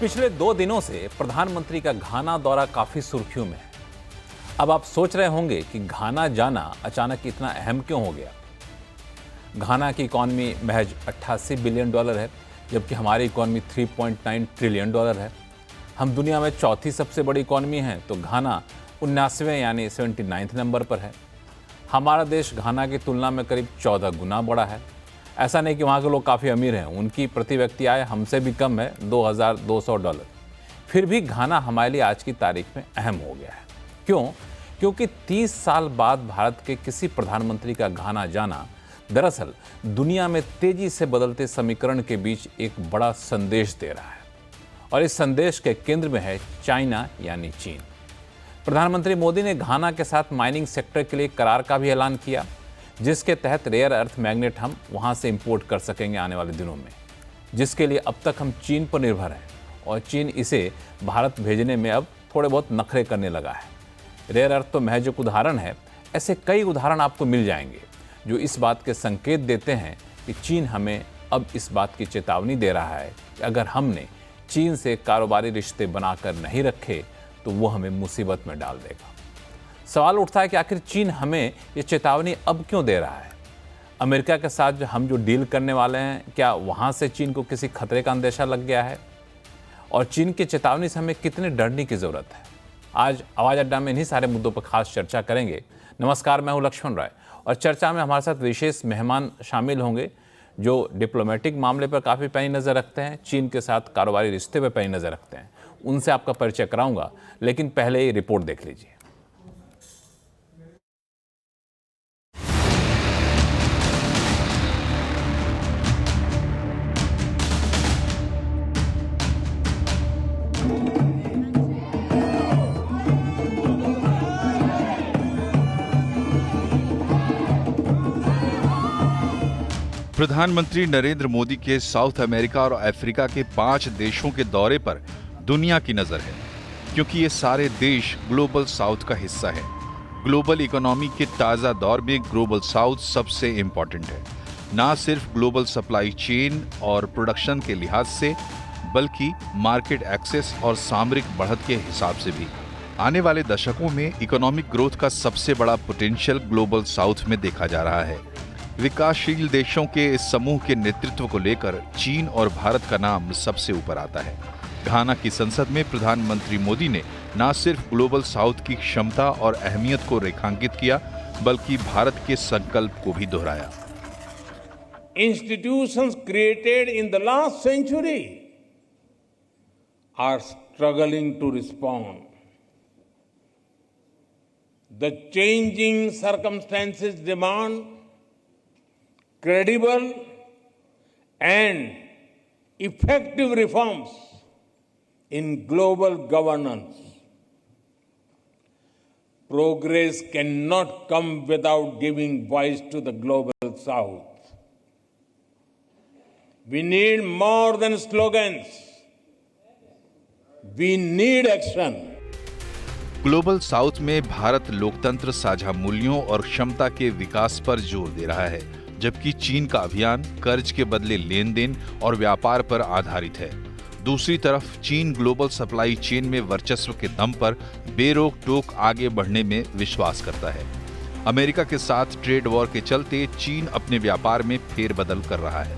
पिछले 2 दिनों से प्रधानमंत्री का घाना दौरा काफी सुर्खियों में है। अब आप सोच रहे होंगे कि घाना जाना अचानक इतना अहम क्यों हो गया। घाना की इकॉनमी महज 88 बिलियन डॉलर है, जबकि हमारी इकॉनमी 3.9 ट्रिलियन डॉलर है। हम दुनिया में चौथी सबसे बड़ी इकॉनमी हैं, तो घाना 79वें यानी 79th नंबर पर है। हमारा देश घाना की तुलना में करीब 14 गुना बड़ा है। ऐसा नहीं कि वहाँ के लोग काफ़ी अमीर हैं, उनकी प्रति व्यक्ति आय हमसे भी कम है, $2200। फिर भी घाना हमारे लिए आज की तारीख में अहम हो गया है। क्यों? क्योंकि 30 साल बाद भारत के किसी प्रधानमंत्री का घाना जाना दरअसल दुनिया में तेजी से बदलते समीकरण के बीच एक बड़ा संदेश दे रहा है, और इस संदेश के केंद्र में है चाइना यानी चीन। प्रधानमंत्री मोदी ने घाना के साथ माइनिंग सेक्टर के लिए करार का भी ऐलान किया, जिसके तहत रेयर अर्थ मैग्नेट हम वहां से इंपोर्ट कर सकेंगे आने वाले दिनों में, जिसके लिए अब तक हम चीन पर निर्भर हैं, और चीन इसे भारत भेजने में अब थोड़े बहुत नखरे करने लगा है। रेयर अर्थ तो महज एक उदाहरण है, ऐसे कई उदाहरण आपको मिल जाएंगे जो इस बात के संकेत देते हैं कि चीन हमें अब इस बात की चेतावनी दे रहा है कि अगर हमने चीन से कारोबारी रिश्ते बनाकर नहीं रखे तो वो हमें मुसीबत में डाल देगा। सवाल उठता है कि आखिर चीन हमें ये चेतावनी अब क्यों दे रहा है। अमेरिका के साथ हम जो डील करने वाले हैं, क्या वहाँ से चीन को किसी खतरे का अंदेशा लग गया है, और चीन की चेतावनी से हमें कितने डरने की ज़रूरत है। आज आवाज़ अड्डा में इन्हीं सारे मुद्दों पर खास चर्चा करेंगे। नमस्कार, मैं हूँ लक्ष्मण राय, और चर्चा में हमारे साथ विशेष मेहमान शामिल होंगे जो डिप्लोमेटिक मामले पर काफ़ी पैनी नज़र रखते हैं, चीन के साथ कारोबारी रिश्ते पर पैनी नज़र रखते हैं। उनसे आपका परिचय कराऊंगा, लेकिन पहले ये रिपोर्ट देख लीजिए। प्रधानमंत्री नरेंद्र मोदी के साउथ अमेरिका और अफ्रीका के 5 देशों के दौरे पर दुनिया की नजर है, क्योंकि ये सारे देश ग्लोबल साउथ का हिस्सा है। ग्लोबल इकोनॉमी के ताज़ा दौर में ग्लोबल साउथ सबसे इम्पोर्टेंट है, ना सिर्फ ग्लोबल सप्लाई चेन और प्रोडक्शन के लिहाज से, बल्कि मार्केट एक्सेस और सामरिक बढ़त के हिसाब से भी। आने वाले दशकों में इकोनॉमिक ग्रोथ का सबसे बड़ा पोटेंशियल ग्लोबल साउथ में देखा जा रहा है। विकासशील देशों के इस समूह के नेतृत्व को लेकर चीन और भारत का नाम सबसे ऊपर आता है। घाना की संसद में प्रधानमंत्री मोदी ने न सिर्फ ग्लोबल साउथ की क्षमता और अहमियत को रेखांकित किया, बल्कि भारत के संकल्प को भी दोहराया। Institutions created in the last century are struggling to respond. The changing circumstances demand credible and effective reforms in global governance. Progress cannot come without giving voice to the global south. We need more than slogans. We need action. Global south में भारत लोकतंत्र, साझा मूल्यों और क्षमता के विकास पर जोर दे रहा है, जबकि चीन का अभियान कर्ज के बदले लेन देन और व्यापार पर आधारित है। दूसरी तरफ चीन ग्लोबल सप्लाई चेन में वर्चस्व के दम पर बेरोक टोक आगे बढ़ने में विश्वास करता है। अमेरिका के साथ ट्रेड वॉर के चलते चीन अपने व्यापार में फेरबदल कर रहा है,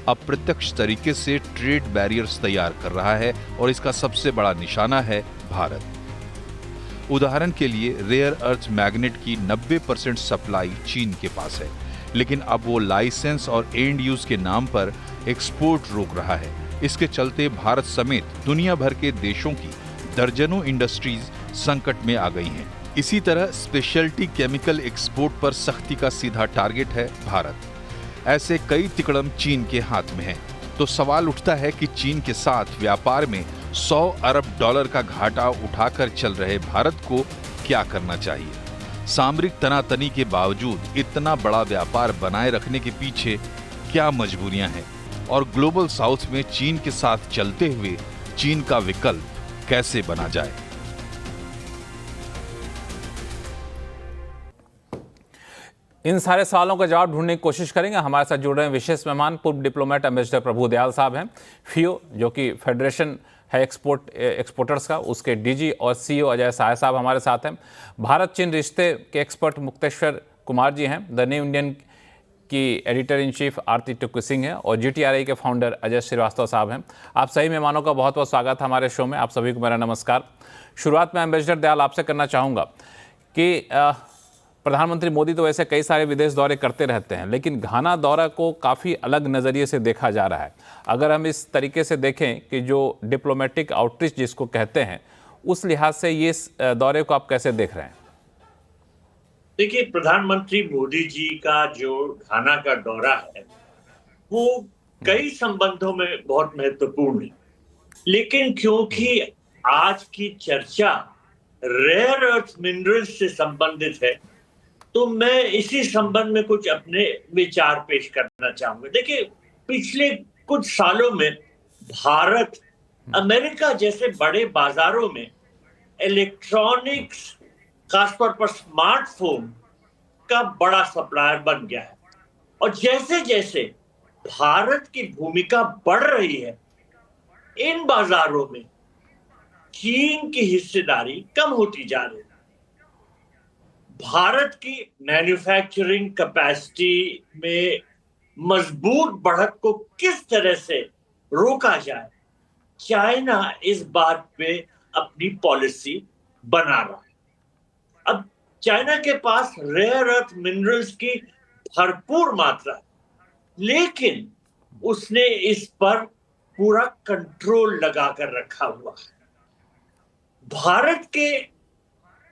अप्रत्यक्ष तरीके से ट्रेड बैरियर्स तैयार कर रहा है, और इसका सबसे बड़ा निशाना है भारत। उदाहरण के लिए रेयर अर्थ मैग्नेट की 90% सप्लाई चीन के पास है, लेकिन अब वो लाइसेंस और एंड यूज के नाम पर एक्सपोर्ट रोक रहा है। इसके चलते भारत समेत दुनिया भर के देशों की दर्जनों इंडस्ट्रीज संकट में आ गई हैं। इसी तरह स्पेशलिटी केमिकल एक्सपोर्ट पर सख्ती का सीधा टारगेट है भारत। ऐसे कई तिकड़म चीन के हाथ में हैं। तो सवाल उठता है कि चीन के साथ व्यापार में $100 अरब का घाटा उठाकर चल रहे भारत को क्या करना चाहिए। सामरिक तनातनी के बावजूद इतना बड़ा व्यापार बनाए रखने के पीछे क्या मजबूरियां हैं, और ग्लोबल साउथ में चीन के साथ चलते हुए चीन का विकल्प कैसे बना जाए। इन सारे सवालों का जवाब ढूंढने की कोशिश करेंगे। हमारे साथ जुड़ रहे हैं विशेष मेहमान, पूर्व डिप्लोमेट एम्बेसडर प्रभु दयाल साहब हैं, FIO जो कि फेडरेशन है एक्सपोर्टर्स का, उसके डीजी और सीईओ अजय सहाय साहब हमारे साथ हैं। भारत चीन रिश्ते के एक्सपर्ट मुक्तेश्वर कुमार जी हैं। द न्यू इंडियन की एडिटर इन चीफ आरती टुक्कू सिंह है और जीटीआरआई के फाउंडर अजय श्रीवास्तव साहब हैं। आप सभी मेहमानों का बहुत बहुत स्वागत है हमारे शो में। आप सभी को मेरा नमस्कार। शुरुआत में एम्बेसडर दयाल आपसे करना चाहूँगा कि प्रधानमंत्री मोदी तो वैसे कई सारे विदेश दौरे करते रहते हैं, लेकिन घाना दौरा को काफ़ी अलग नज़रिए से देखा जा रहा है। अगर हम इस तरीके से देखें कि जो डिप्लोमेटिक आउटरीच जिसको कहते हैं, उस लिहाज से ये दौरे को आप कैसे देख रहे हैं? देखिए, प्रधानमंत्री मोदी जी का जो घाना का दौरा है वो कई संबंधों में बहुत महत्वपूर्ण है, लेकिन क्योंकि आज की चर्चा रेयर अर्थ मिनरल्स से संबंधित है तो मैं इसी संबंध में कुछ अपने विचार पेश करना चाहूंगा। देखिए, पिछले कुछ सालों में भारत अमेरिका जैसे बड़े बाजारों में इलेक्ट्रॉनिक्स, खासतौर पर स्मार्टफोन का बड़ा सप्लायर बन गया है और जैसे जैसे भारत की भूमिका बढ़ रही है इन बाजारों में चीन की हिस्सेदारी कम होती जा रही है। भारत की मैन्युफैक्चरिंग कैपेसिटी में मजबूत बढ़त को किस तरह से रोका जाए, चाइना इस बात पे अपनी पॉलिसी बना रहा है। अब चाइना के पास रेयर अर्थ मिनरल्स की भरपूर मात्रा है, लेकिन उसने इस पर पूरा कंट्रोल लगाकर रखा हुआ है। भारत के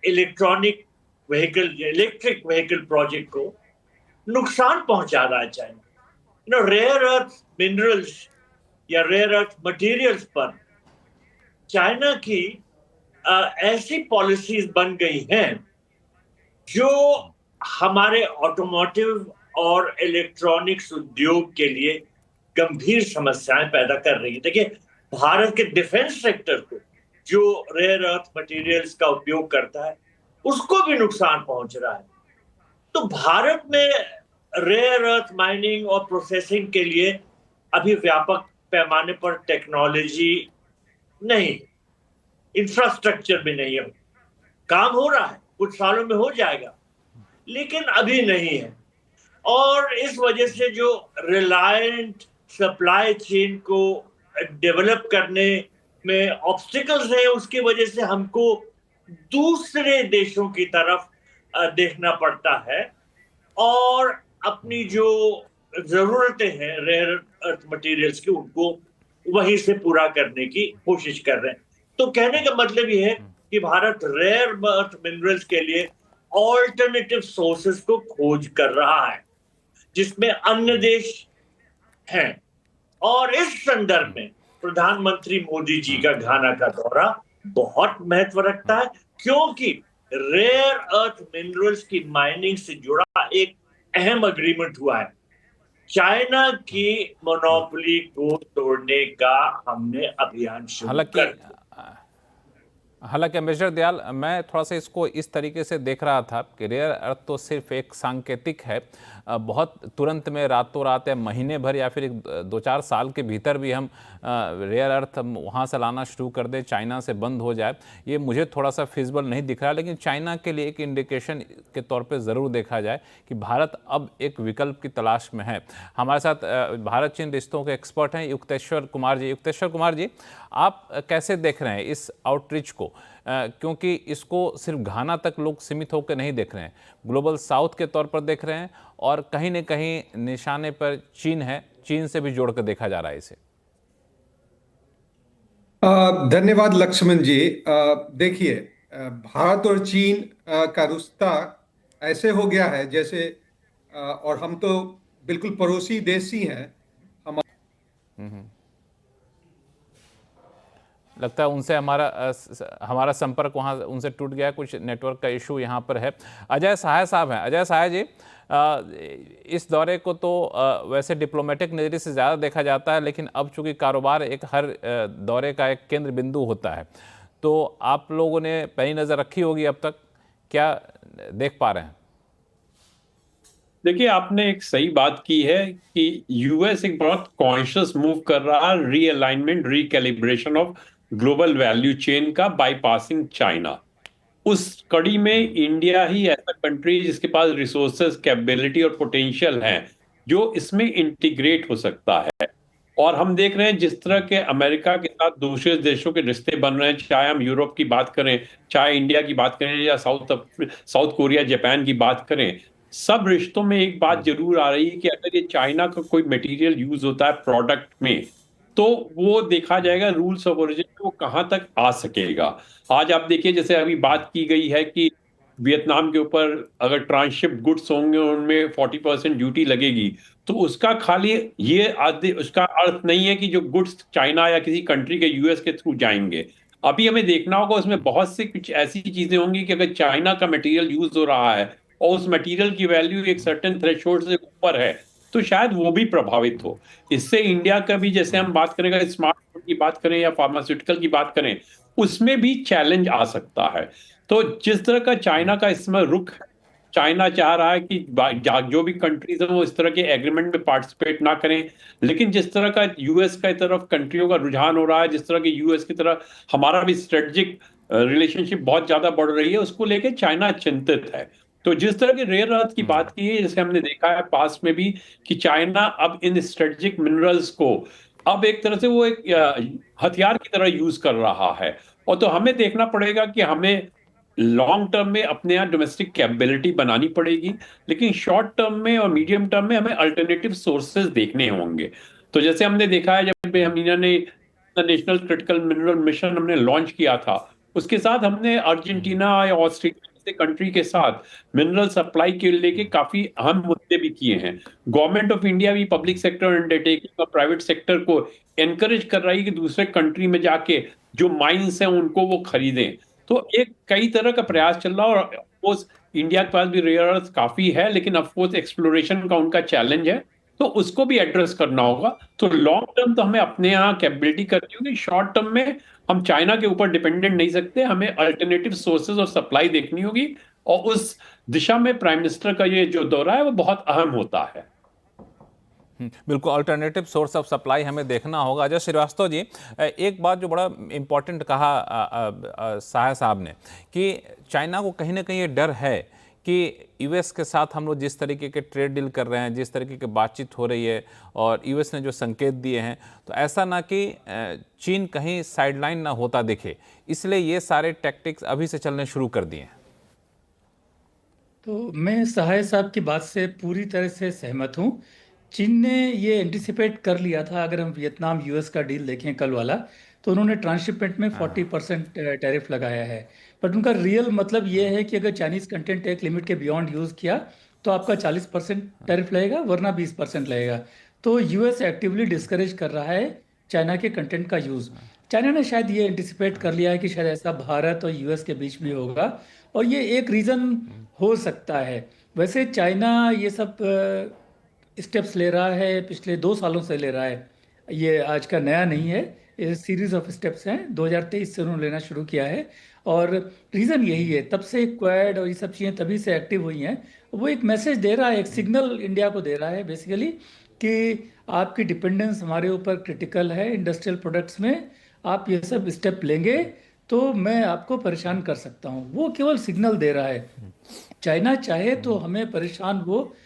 इलेक्ट्रिक व्हीकल प्रोजेक्ट को नुकसान पहुंचा रहा है चाइना। रेयर अर्थ मिनरल्स या रेयर अर्थ मटेरियल्स पर चाइना की ऐसी पॉलिसीज बन गई हैं जो हमारे ऑटोमोटिव और इलेक्ट्रॉनिक्स उद्योग के लिए गंभीर समस्याएं पैदा कर रही है। देखिए, भारत के डिफेंस सेक्टर को जो रेयर अर्थ मटेरियल्स का उपयोग करता है उसको भी नुकसान पहुंच रहा है। तो भारत में रेयर अर्थ माइनिंग और प्रोसेसिंग के लिए अभी व्यापक पैमाने पर टेक्नोलॉजी नहीं, इंफ्रास्ट्रक्चर भी नहीं है। काम हो रहा है, कुछ सालों में हो जाएगा, लेकिन अभी नहीं है। और इस वजह से जो रिलायंट सप्लाई चेन को डेवलप करने में ऑब्स्टिकल्स हैं, उसकी वजह से हमको दूसरे देशों की तरफ देखना पड़ता है और अपनी जो जरूरतें हैं रेयर अर्थ मटेरियल्स की उनको वहीं से पूरा करने की कोशिश कर रहे हैं। तो कहने का मतलब ये है कि भारत रेयर अर्थ मिनरल्स के लिए ऑल्टरनेटिव सोर्सेस को खोज कर रहा है, जिसमें अन्य देश हैं। और इस संदर्भ में प्रधानमंत्री मोदी जी का घाना का दौरा बहुत महत्व रखता है, क्योंकि रेयर अर्थ मिनरल्स की माइनिंग से जुड़ा एक अहम एग्रीमेंट हुआ है। चाइना की मोनोपोली को तोड़ने का हमने अभियान शुरू कर दिया। हालांकि एम्बेसडर दयाल, मैं थोड़ा सा इसको इस तरीके से देख रहा था कि रेयर अर्थ तो सिर्फ एक सांकेतिक है, बहुत तुरंत में रातों रात या महीने भर या फिर 2-4 साल के भीतर भी हम रेयर अर्थ वहाँ से लाना शुरू कर दें, चाइना से बंद हो जाए, ये मुझे थोड़ा सा फिजिबल नहीं दिख रहा। लेकिन चाइना के लिए एक इंडिकेशन के तौर पे ज़रूर देखा जाए कि भारत अब एक विकल्प की तलाश में है। हमारे साथ भारत चीन रिश्तों के एक्सपर्ट हैं युक्तेश्वर कुमार जी। युक्तेश्वर कुमार जी, आप कैसे देख रहे हैं इस आउटरीच को? क्योंकि इसको सिर्फ घाना तक लोग सीमित होकर नहीं देख रहे हैं, ग्लोबल साउथ के तौर पर देख रहे हैं और कहीं न कहीं निशाने पर चीन है, चीन से भी जोड़कर देखा जा रहा है इसे। धन्यवाद लक्ष्मण जी। देखिए, भारत और चीन का रिश्ता ऐसे हो गया है जैसे, और हम तो बिल्कुल पड़ोसी देश ही हैं। लगता है उनसे हमारा संपर्क वहाँ उनसे टूट गया, कुछ नेटवर्क का इशू यहाँ पर है। अजय सहाय साहब हैं। अजय सहाय जी, इस दौरे को तो वैसे डिप्लोमेटिक नज़रिए से ज़्यादा देखा जाता है, लेकिन अब चूंकि कारोबार एक हर दौरे का एक केंद्र बिंदु होता है, तो आप लोगों ने पहली नज़र रखी होगी, अब तक क्या देख पा रहे हैं? देखिए, आपने एक सही बात की है कि यूएस एक बहुत कॉन्शियस मूव कर रहा है, realignment, recalibration of global value chain का बाईपासिंग चाइना। उस कड़ी में इंडिया ही ऐसा कंट्री जिसके पास रिसोर्सेज, कैपेबिलिटी और पोटेंशियल है जो इसमें इंटीग्रेट हो सकता है। और हम देख रहे हैं जिस तरह के अमेरिका के साथ दूसरे देशों के रिश्ते बन रहे हैं, चाहे हम यूरोप की बात करें, चाहे इंडिया की बात करें, या साउथ कोरिया, जापान की बात करें, सब रिश्तों में एक बात जरूर आ रही है कि अगर ये चाइना का कोई मटेरियल यूज होता है प्रोडक्ट में, तो वो देखा जाएगा रूल्स ऑफ ओरिजिन में वो कहाँ तक आ सकेगा। आज आप देखिए, जैसे अभी बात की गई है कि वियतनाम के ऊपर अगर ट्रांसशिप गुड्स होंगे उनमें 40% ड्यूटी लगेगी, तो उसका खाली ये आदि उसका अर्थ नहीं है कि जो गुड्स चाइना या किसी कंट्री के यूएस के थ्रू जाएंगे। अभी हमें देखना होगा, उसमें बहुत सी कुछ ऐसी चीजें होंगी कि अगर चाइना का मटेरियल यूज हो रहा है और उस मटेरियल की वैल्यू एक सर्टेन थ्रेशोल्ड से ऊपर है, तो शायद वो भी प्रभावित हो। इससे इंडिया का भी, जैसे हम बात करेंगे स्मार्टफोन की बात करें या फार्मास्यूटिकल की बात करें, उसमें भी चैलेंज आ सकता है। तो जिस तरह का चाइना का इसमें रुख है, चाइना चाह रहा है कि जो भी कंट्रीज हैं वो इस तरह के एग्रीमेंट में पार्टिसिपेट ना करें, लेकिन जिस तरह का यूएस का तरफ कंट्रियों का रुझान हो रहा है, जिस तरह के यूएस की तरह हमारा भी स्ट्रेटेजिक रिलेशनशिप बहुत ज्यादा बढ़ रही है, उसको लेके चाइना चिंतित है। तो जिस तरह के रेयर अर्थ की बात की है, जैसे हमने देखा है पास में भी कि चाइना अब इन स्ट्रेटेजिक मिनरल्स को अब एक तरह से वो एक हथियार की तरह यूज कर रहा है। और तो हमें देखना पड़ेगा कि हमें लॉन्ग टर्म में अपने यहाँ डोमेस्टिक कैपेबिलिटी बनानी पड़ेगी, लेकिन शॉर्ट टर्म में और मीडियम टर्म में हमें अल्टरनेटिव सोर्सेज देखने होंगे। तो जैसे हमने देखा है, जब हम ने नेशनल क्रिटिकल मिनरल मिशन हमने लॉन्च किया था, उसके साथ हमने अर्जेंटीना या ऑस्ट्रेलिया जैसे कंट्री के साथ मिनरल सप्लाई के लेके काफी अहम मुद्दे भी किए हैं। गवर्नमेंट ऑफ इंडिया भी पब्लिक सेक्टर अंडरटेकिंग और प्राइवेट सेक्टर को एनकरेज कर रही है कि दूसरे कंट्री में जाके जो माइंस हैं उनको वो खरीदें। तो एक कई तरह का प्रयास चल रहा है। और ऑफकोर्स इंडिया के पास भी रेयर अर्थ काफी है, लेकिन ऑफकोर्स एक्सप्लोरेशन का उनका चैलेंज है, तो उसको भी एड्रेस करना होगा। तो लॉन्ग टर्म तो हमें अपने यहाँ कैपेबिलिटी करनी होगी, शॉर्ट टर्म में हम चाइना के ऊपर डिपेंडेंट नहीं सकते, हमें अल्टरनेटिव सोर्सेज और सप्लाई देखनी होगी। और उस दिशा में प्राइम मिनिस्टर का ये जो दौरा है वो बहुत अहम होता है। बिल्कुल, अल्टरनेटिव सोर्स ऑफ सप्लाई हमें देखना होगा। अजय श्रीवास्तव जी, एक बात जो बड़ा इम्पोर्टेंट कहा साहा साहब ने कि चाइना को कहीं ना कहीं ये डर है कि यूएस के साथ हम लोग जिस तरीके के ट्रेड डील कर रहे हैं, जिस तरीके की बातचीत हो रही है, और यूएस ने जो संकेत दिए हैं, तो ऐसा ना कि चीन कहीं साइडलाइन ना होता दिखे, इसलिए ये सारे टैक्टिक्स अभी से चलने शुरू कर दिए हैं। तो मैं सहाय साहब की बात से पूरी तरह से सहमत हूँ। चीन ने ये एंटिसिपेट कर लिया था। अगर हम वियतनाम यूएस का डील देखें कल वाला, तो उन्होंने ट्रांसशिपमेंट में 40% टैरिफ लगाया है। बट उनका रियल मतलब ये है कि अगर चाइनीज कंटेंट एक लिमिट के बियॉन्ड यूज़ किया तो आपका 40% टैरिफ लगेगा, वरना 20% लगेगा। तो यूएस एक्टिवली डिस्करेज कर रहा है चाइना के कंटेंट का यूज़। चाइना ने शायद ये एंटिसिपेट कर लिया है कि शायद ऐसा भारत और यूएस के बीच में होगा, और ये एक रीज़न हो सकता है। वैसे चाइना ये सब स्टेप्स ले रहा है, पिछले 2 सालों से ले रहा है, ये आज का नया नहीं है, ये सीरीज ऑफ स्टेप्स हैं। 2023 से उन्होंने लेना शुरू किया है, और रीज़न यही है। तब से क्वाड और ये सब चीज़ें तभी से एक्टिव हुई हैं। वो एक मैसेज दे रहा है, एक सिग्नल इंडिया को दे रहा है बेसिकली, कि आपकी डिपेंडेंस हमारे ऊपर क्रिटिकल है इंडस्ट्रियल प्रोडक्ट्स में, आप ये सब स्टेप लेंगे तो मैं आपको परेशान कर सकता हूँ। वो केवल सिग्नल दे रहा है। चाइना चाहे तो हमें परेशान, वो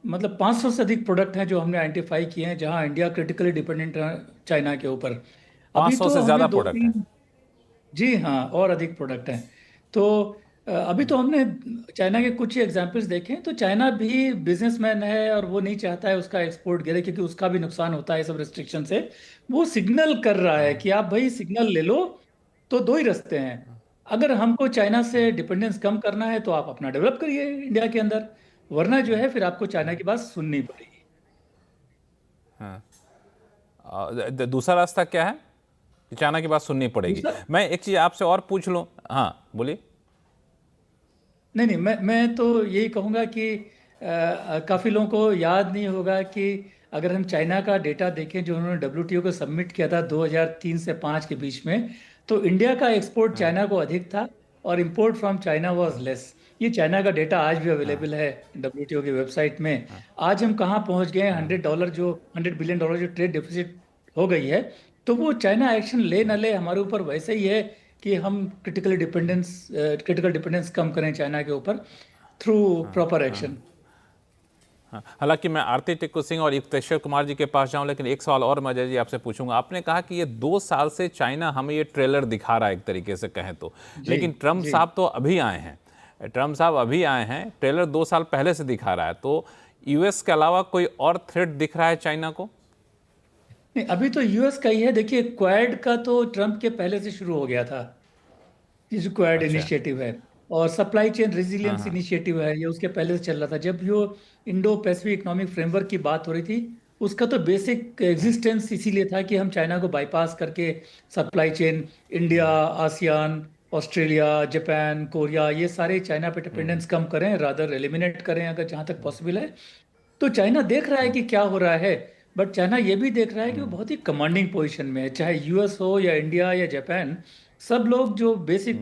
मतलब 500 से अधिक प्रोडक्ट हैं जो हमने आइडेंटिफाई किए हैं जहां इंडिया क्रिटिकली डिपेंडेंट है चाइना के ऊपर। अभी 500 तो से ज्यादा हमने प्रोडक्ट है। जी हाँ, और अधिक प्रोडक्ट हैं। तो अभी तो हमने चाइना के कुछ एग्जांपल्स देखे हैं। तो चाइना भी बिजनेसमैन है और वो नहीं चाहता है उसका एक्सपोर्ट गिरे, क्योंकि उसका भी नुकसान होता है सब रिस्ट्रिक्शन से। वो सिग्नल कर रहा है कि आप भाई सिग्नल ले लो। तो 2 ही रास्ते हैं, अगर हमको चाइना से डिपेंडेंस कम करना है तो आप अपना डेवलप करिए इंडिया के अंदर, वरना जो है फिर आपको चाइना की बात सुननी पड़ेगी। हाँ, दूसरा रास्ता क्या है? चाइना की बात सुननी पड़ेगी। मैं एक चीज आपसे और पूछ लूं। हाँ बोलिए। नहीं, मैं तो यही कहूँगा कि काफ़ी लोगों को याद नहीं होगा कि अगर हम चाइना का डेटा देखें जो उन्होंने WTO को सबमिट किया था 2003 से 5 के बीच में, तो इंडिया का एक्सपोर्ट चाइना को अधिक था और import from China was less. ये चाइना का डेटा आज भी अवेलेबल है WTO की वेबसाइट में। आज हम कहाँ पहुँच गए हैं? $100 जो $100 बिलियन जो ट्रेड डेफिसिट हो गई है, तो वो चाइना एक्शन ले न ले हमारे ऊपर वैसे ही है कि हम क्रिटिकल डिपेंडेंस कम करें चाइना के ऊपर थ्रू प्रॉपर एक्शन। हाँ, हालांकि मैं आरती टिक्कू सिंह और युक्तेश्वर कुमार जी के पास जाऊं, लेकिन एक सवाल और मैं अजय जी आपसे पूछूंगा। आपने कहा कि ये 2 साल से चाइना हमें ये ट्रेलर दिखा रहा है एक तरीके से कहें तो, लेकिन ट्रम्प जी साहब तो अभी आए हैं, ट्रम्प साहब अभी आए हैं, ट्रेलर 2 साल पहले से दिखा रहा है। तो यूएस के अलावा कोई और थ्रेट दिख रहा है चाइना को? नहीं, अभी तो यूएस का ही है। देखिए, क्वाड का तो ट्रम्प के पहले से शुरू हो गया था, ये जो क्वाड अच्छा। इनिशिएटिव है, और सप्लाई चेन हाँ रेजिलियंस हाँ। इनिशिएटिव है, ये उसके पहले से चल रहा था। जब जो इंडो पैसिफिक इकोनॉमिक फ्रेमवर्क की बात हो रही थी, उसका तो बेसिक एग्जिस्टेंस इसीलिए था कि हम चाइना को बाईपास करके supply chain, India, ASEAN, Australia, Japan, Korea, ये सारे चाइना पे डिपेंडेंस कम करें, रादर एलिमिनेट करें अगर जहाँ तक पॉसिबल है। तो चाइना देख रहा है कि क्या हो रहा है, बट चाइना ये भी देख रहा है कि वो बहुत ही कमांडिंग पोजीशन में है, चाहे यूएस हो या इंडिया या जापान। सब लोग जो बेसिक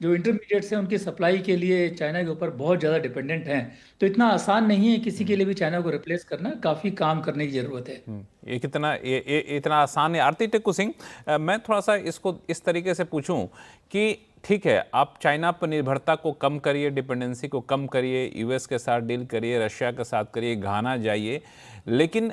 जो इंटरमीडिएट्स हैं उनकी सप्लाई के लिए चाइना के ऊपर बहुत ज़्यादा डिपेंडेंट हैं। तो इतना आसान नहीं है किसी के लिए भी चाइना को रिप्लेस करना, काफ़ी काम करने की ज़रूरत है। ये कितना ये इतना आसान है। आरती टिक्कू सिंह, मैं थोड़ा सा इसको इस तरीके से पूछूं कि ठीक है, आप चाइना पर निर्भरता को कम करिए, डिपेंडेंसी को कम करिए, यूएस के साथ डील करिए, रशिया के साथ करिए, घाना जाइए, लेकिन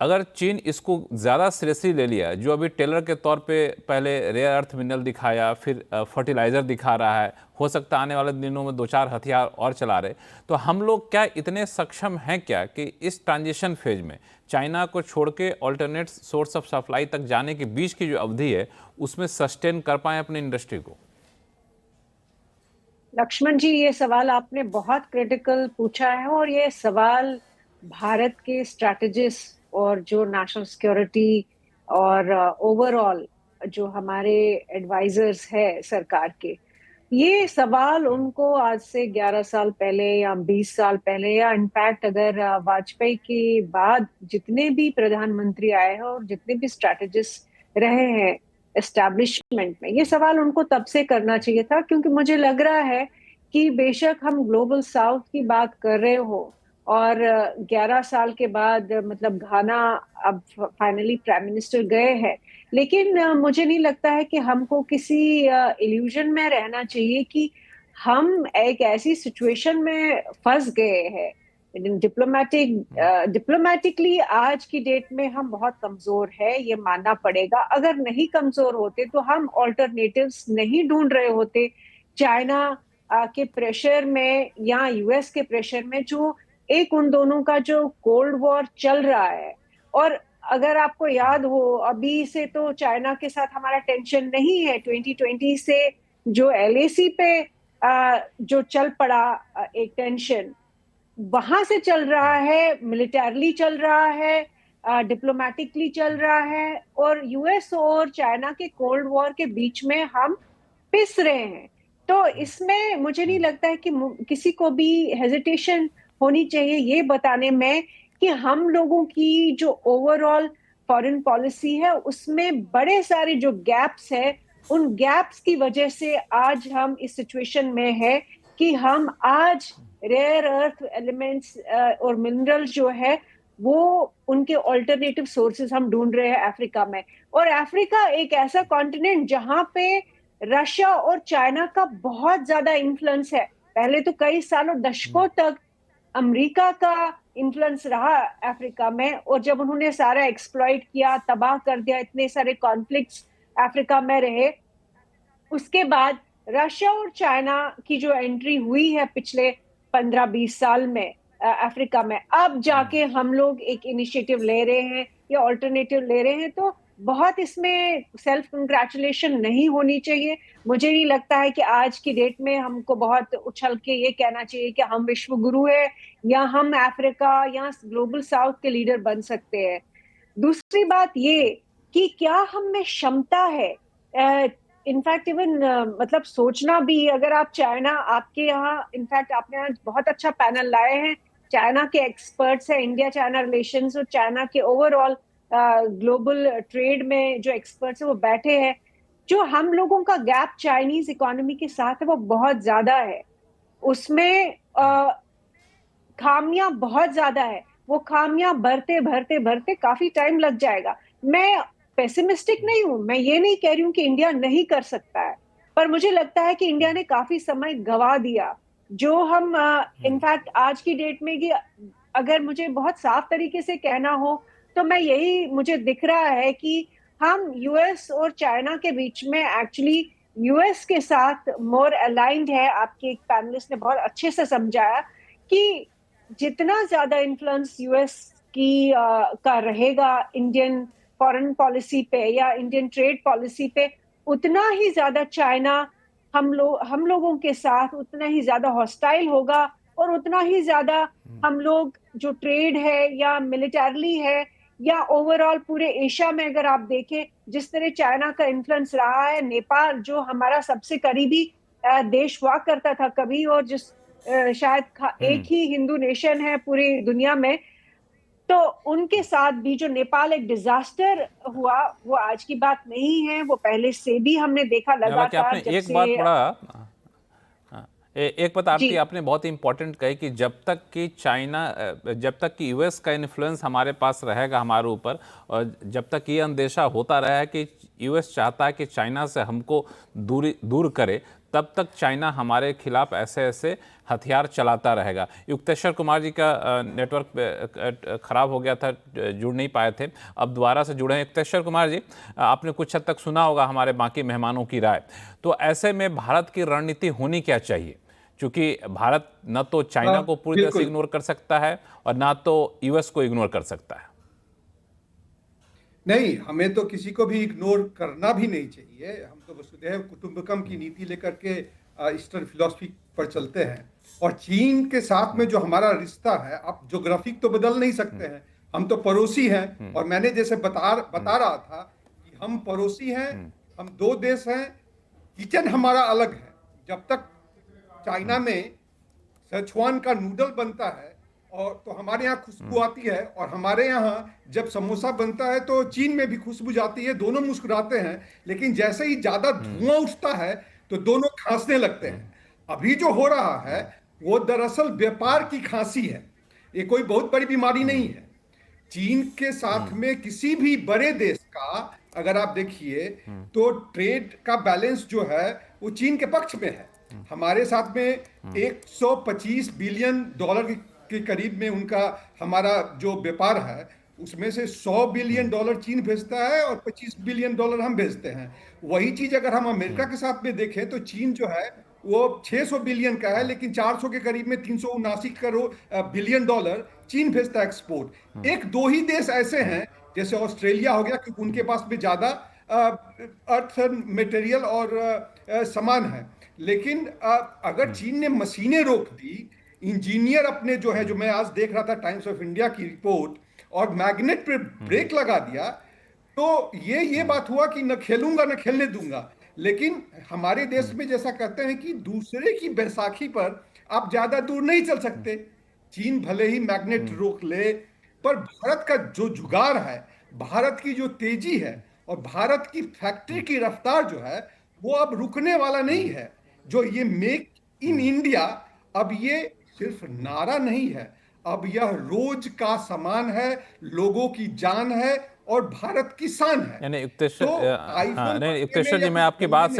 अगर चीन इसको ज़्यादा सीरियसली ले लिया, जो अभी टेलर के तौर पे पहले रेयर अर्थ मिनरल दिखाया, फिर फर्टिलाइज़र दिखा रहा है, हो सकता है आने वाले दिनों में 2-4 हथियार और चला रहे, तो हम लोग क्या इतने सक्षम हैं क्या कि इस ट्रांजिशन फेज में चाइना को छोड़ के ऑल्टरनेट सोर्स ऑफ सप्लाई तक जाने के बीच की जो अवधि है उसमें सस्टेन कर पाएँ अपनी इंडस्ट्री को? लक्ष्मण जी, ये सवाल आपने बहुत क्रिटिकल पूछा है, और ये सवाल भारत के स्ट्रैटेजिस्ट और जो नेशनल सिक्योरिटी और ओवरऑल जो हमारे एडवाइजर्स है सरकार के, ये सवाल उनको आज से 11 साल पहले या 20 साल पहले, या इनफैक्ट अगर वाजपेयी के बाद जितने भी प्रधानमंत्री आए हैं और जितने भी स्ट्रैटेजिस्ट रहे हैं एस्टैब्लिशमेंट में, ये सवाल उनको तब से करना चाहिए था। क्योंकि मुझे लग रहा है कि बेशक हम ग्लोबल साउथ की बात कर रहे हो, और 11 साल के बाद मतलब घाना अब फाइनली प्राइम मिनिस्टर गए हैं, लेकिन मुझे नहीं लगता है कि हमको किसी इल्यूजन में रहना चाहिए कि हम एक ऐसी सिचुएशन में फंस गए हैं। डिप्लोमेटिकली आज की डेट में हम बहुत कमजोर है, ये मानना पड़ेगा। अगर नहीं कमजोर होते तो हम ऑल्टरनेटिव्स नहीं ढूंढ रहे होते चाइना के प्रेशर में या यूएस के प्रेशर में, जो एक उन दोनों का जो कोल्ड वॉर चल रहा है। और अगर आपको याद हो, अभी से तो चाइना के साथ हमारा टेंशन नहीं है, 2020 से जो एलएसी पे जो चल पड़ा एक टेंशन, वहां से चल रहा है, मिलिटरली चल रहा है, डिप्लोमेटिकली चल रहा है, और यूएस और चाइना के कोल्ड वॉर के बीच में हम पिस रहे हैं। तो इसमें मुझे नहीं लगता है कि किसी को भी हेजिटेशन होनी चाहिए ये बताने में कि हम लोगों की जो ओवरऑल फॉरेन पॉलिसी है उसमें बड़े सारे जो गैप्स है, उन गैप्स की वजह से आज हम इस सिचुएशन में है कि हम आज रेयर अर्थ एलिमेंट्स और मिनरल्स जो है वो उनके ऑल्टरनेटिव सोर्सेज हम ढूंढ रहे हैं अफ्रीका में। और अफ्रीका एक ऐसा कॉन्टिनेंट जहां पे रशिया और चाइना का बहुत ज्यादा इन्फ्लुएंस है। पहले तो कई सालों दशकों तक अमेरिका का इन्फ्लुएंस रहा अफ्रीका में, और जब उन्होंने सारा एक्सप्लॉइट किया, तबाह कर दिया, इतने सारे कॉन्फ्लिक्ट्स अफ्रीका में रहे, उसके बाद रशिया और चाइना की जो एंट्री हुई है पिछले 15-20 साल में अफ्रीका में, अब जाके हम लोग एक इनिशिएटिव ले रहे हैं या ऑल्टरनेटिव ले रहे हैं। तो बहुत इसमें सेल्फ कंग्रेचुलेशन नहीं होनी चाहिए। मुझे नहीं लगता है कि आज की डेट में हमको बहुत उछल के ये कहना चाहिए कि हम विश्व गुरु है या हम अफ्रीका या ग्लोबल साउथ के लीडर बन सकते हैं। दूसरी बात ये कि क्या हम में क्षमता है, इनफैक्ट इवन मतलब सोचना भी, अगर आप चाइना, आपके यहाँ इनफैक्ट आपने आज बहुत अच्छा पैनल लाए हैं, चाइना के एक्सपर्ट्स हैं, इंडिया चाइना रिलेशंस और चाइना के ओवरऑल ग्लोबल ट्रेड में जो एक्सपर्ट्स हैं वो बैठे हैं। जो हम लोगों का गैप चाइनीज इकोनॉमी के साथ है वो बहुत ज्यादा है, उसमें खामियां बहुत ज्यादा है, वो खामियां भरते भरते भरते काफी टाइम लग जाएगा। मैं पेसिमिस्टिक नहीं हूं, मैं ये नहीं कह रही हूं कि इंडिया नहीं कर सकता है, पर मुझे लगता है कि इंडिया ने काफी समय गवा दिया। जो हम इनफैक्ट आज की डेट में कि अगर मुझे बहुत साफ तरीके से कहना हो तो मैं यही मुझे दिख रहा है कि हम यूएस और चाइना के बीच में एक्चुअली यूएस के साथ मोर अलाइंड है। आपके एक पैनलिस्ट ने बहुत अच्छे से समझाया कि जितना ज्यादा इन्फ्लुएंस यूएस की का रहेगा इंडियन फॉरेन पॉलिसी पे या इंडियन ट्रेड पॉलिसी पे, उतना ही ज्यादा चाइना हम लोगों के साथ उतना ही ज्यादा हॉस्टाइल होगा और उतना ही ज्यादा हम लोग जो ट्रेड है या मिलिटरली है या ओवरऑल पूरे एशिया में अगर आप देखें जिस तरह चाइना का इन्फ्लुएंस रहा है, नेपाल जो हमारा सबसे करीबी देश हुआ करता था कभी और जिस शायद एक ही हिंदू नेशन है पूरी दुनिया में, तो उनके साथ भी जो नेपाल एक डिजास्टर हुआ वो आज की बात नहीं है, वो पहले से भी हमने देखा लगातार। आपने एक बात पढ़ा, एक बात आरती आपने बहुत इंपॉर्टेंट कही कि जब तक कि यूएस का इन्फ्लुएंस हमारे पास रहेगा हमारे ऊपर, और जब तक ये अंदेशा होता रहा है कि यूएस चाहता है कि चाइना से हमको दूर करे, तब तक चाइना हमारे खिलाफ ऐसे हथियार चलाता रहेगा। युक्तेश्वर कुमार जी का नेटवर्क खराब हो गया था, जुड़ नहीं पाए थे, अब दोबारा से जुड़े हैं। युक्तेश्वर कुमार जी, आपने कुछ हद तक सुना होगा हमारे बाकी मेहमानों की राय, तो ऐसे में भारत की रणनीति होनी क्या चाहिए? क्योंकि भारत न तो चाइना को पूरी तरह से इग्नोर कर सकता है और ना तो यूएस को इग्नोर कर सकता है। नहीं, हमें तो किसी को भी इग्नोर करना भी नहीं चाहिए। हम तो वसुधैव कुटुंबकम की नीति लेकर के ईस्टर्न फिलॉसफी पर चलते हैं। और चीन के साथ में जो हमारा रिश्ता है, आप ज्योग्राफिक तो बदल नहीं सकते हैं, हम तो पड़ोसी हैं। और मैंने जैसे बता रहा था कि हम पड़ोसी हैं, हम दो देश हैं, किचन हमारा अलग है। जब तक चाइना में सचुआन का नूडल बनता है और तो हमारे यहाँ खुशबू आती है, और हमारे यहाँ जब समोसा बनता है तो चीन में भी खुशबू जाती है, दोनों मुस्कुराते हैं। लेकिन जैसे ही ज्यादा धुआं उठता है तो दोनों खांसने लगते हैं। अभी जो हो रहा है वो दरअसल व्यापार की खांसी है, ये कोई बहुत बड़ी बीमारी नहीं है। चीन के साथ में किसी भी बड़े देश का अगर आप देखिए तो ट्रेड का बैलेंस जो है वो चीन के पक्ष में है। हमारे साथ में 125 बिलियन डॉलर के करीब में उनका हमारा जो व्यापार है, उसमें से 100 बिलियन डॉलर चीन भेजता है और 25 बिलियन डॉलर हम भेजते हैं। वही चीज अगर हम अमेरिका के साथ में देखें तो चीन जो है वो 600 बिलियन का है, लेकिन 400 के करीब में 379 करोड़ बिलियन डॉलर चीन भेजता है एक्सपोर्ट। एक दो ही देश ऐसे हैं जैसे ऑस्ट्रेलिया हो गया, क्योंकि उनके पास में ज्यादा अर्थ मटेरियल और सामान है। लेकिन अगर चीन ने मशीनें रोक दी, इंजीनियर अपने जो है, जो मैं आज देख रहा था टाइम्स ऑफ इंडिया की रिपोर्ट, और मैग्नेट पे ब्रेक लगा दिया, तो ये बात हुआ कि न खेलूंगा न खेलने दूंगा। लेकिन हमारे देश में जैसा कहते हैं कि दूसरे की बैसाखी पर आप ज्यादा दूर नहीं चल सकते। चीन भले ही मैग्नेट रोक ले, पर भारत का जो जुगाड़ है, भारत की जो तेजी है और भारत की फैक्ट्री की रफ्तार जो है वो अब रुकने वाला नहीं है। जो ये मेक इन इंडिया, अब ये सिर्फ नारा नहीं है, अब यह रोज का सामान है, लोगों की जान है और भारत की शान है। यानी युक्तेश्वर जी, मैं आपकी बात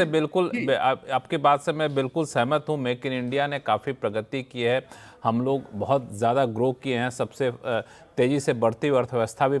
से मैं बिल्कुल सहमत हूँ। मेक इन इंडिया ने काफ़ी प्रगति की है, हम लोग बहुत ज़्यादा ग्रो किए हैं, सबसे तेज़ी से बढ़ती हुई अर्थव्यवस्था भी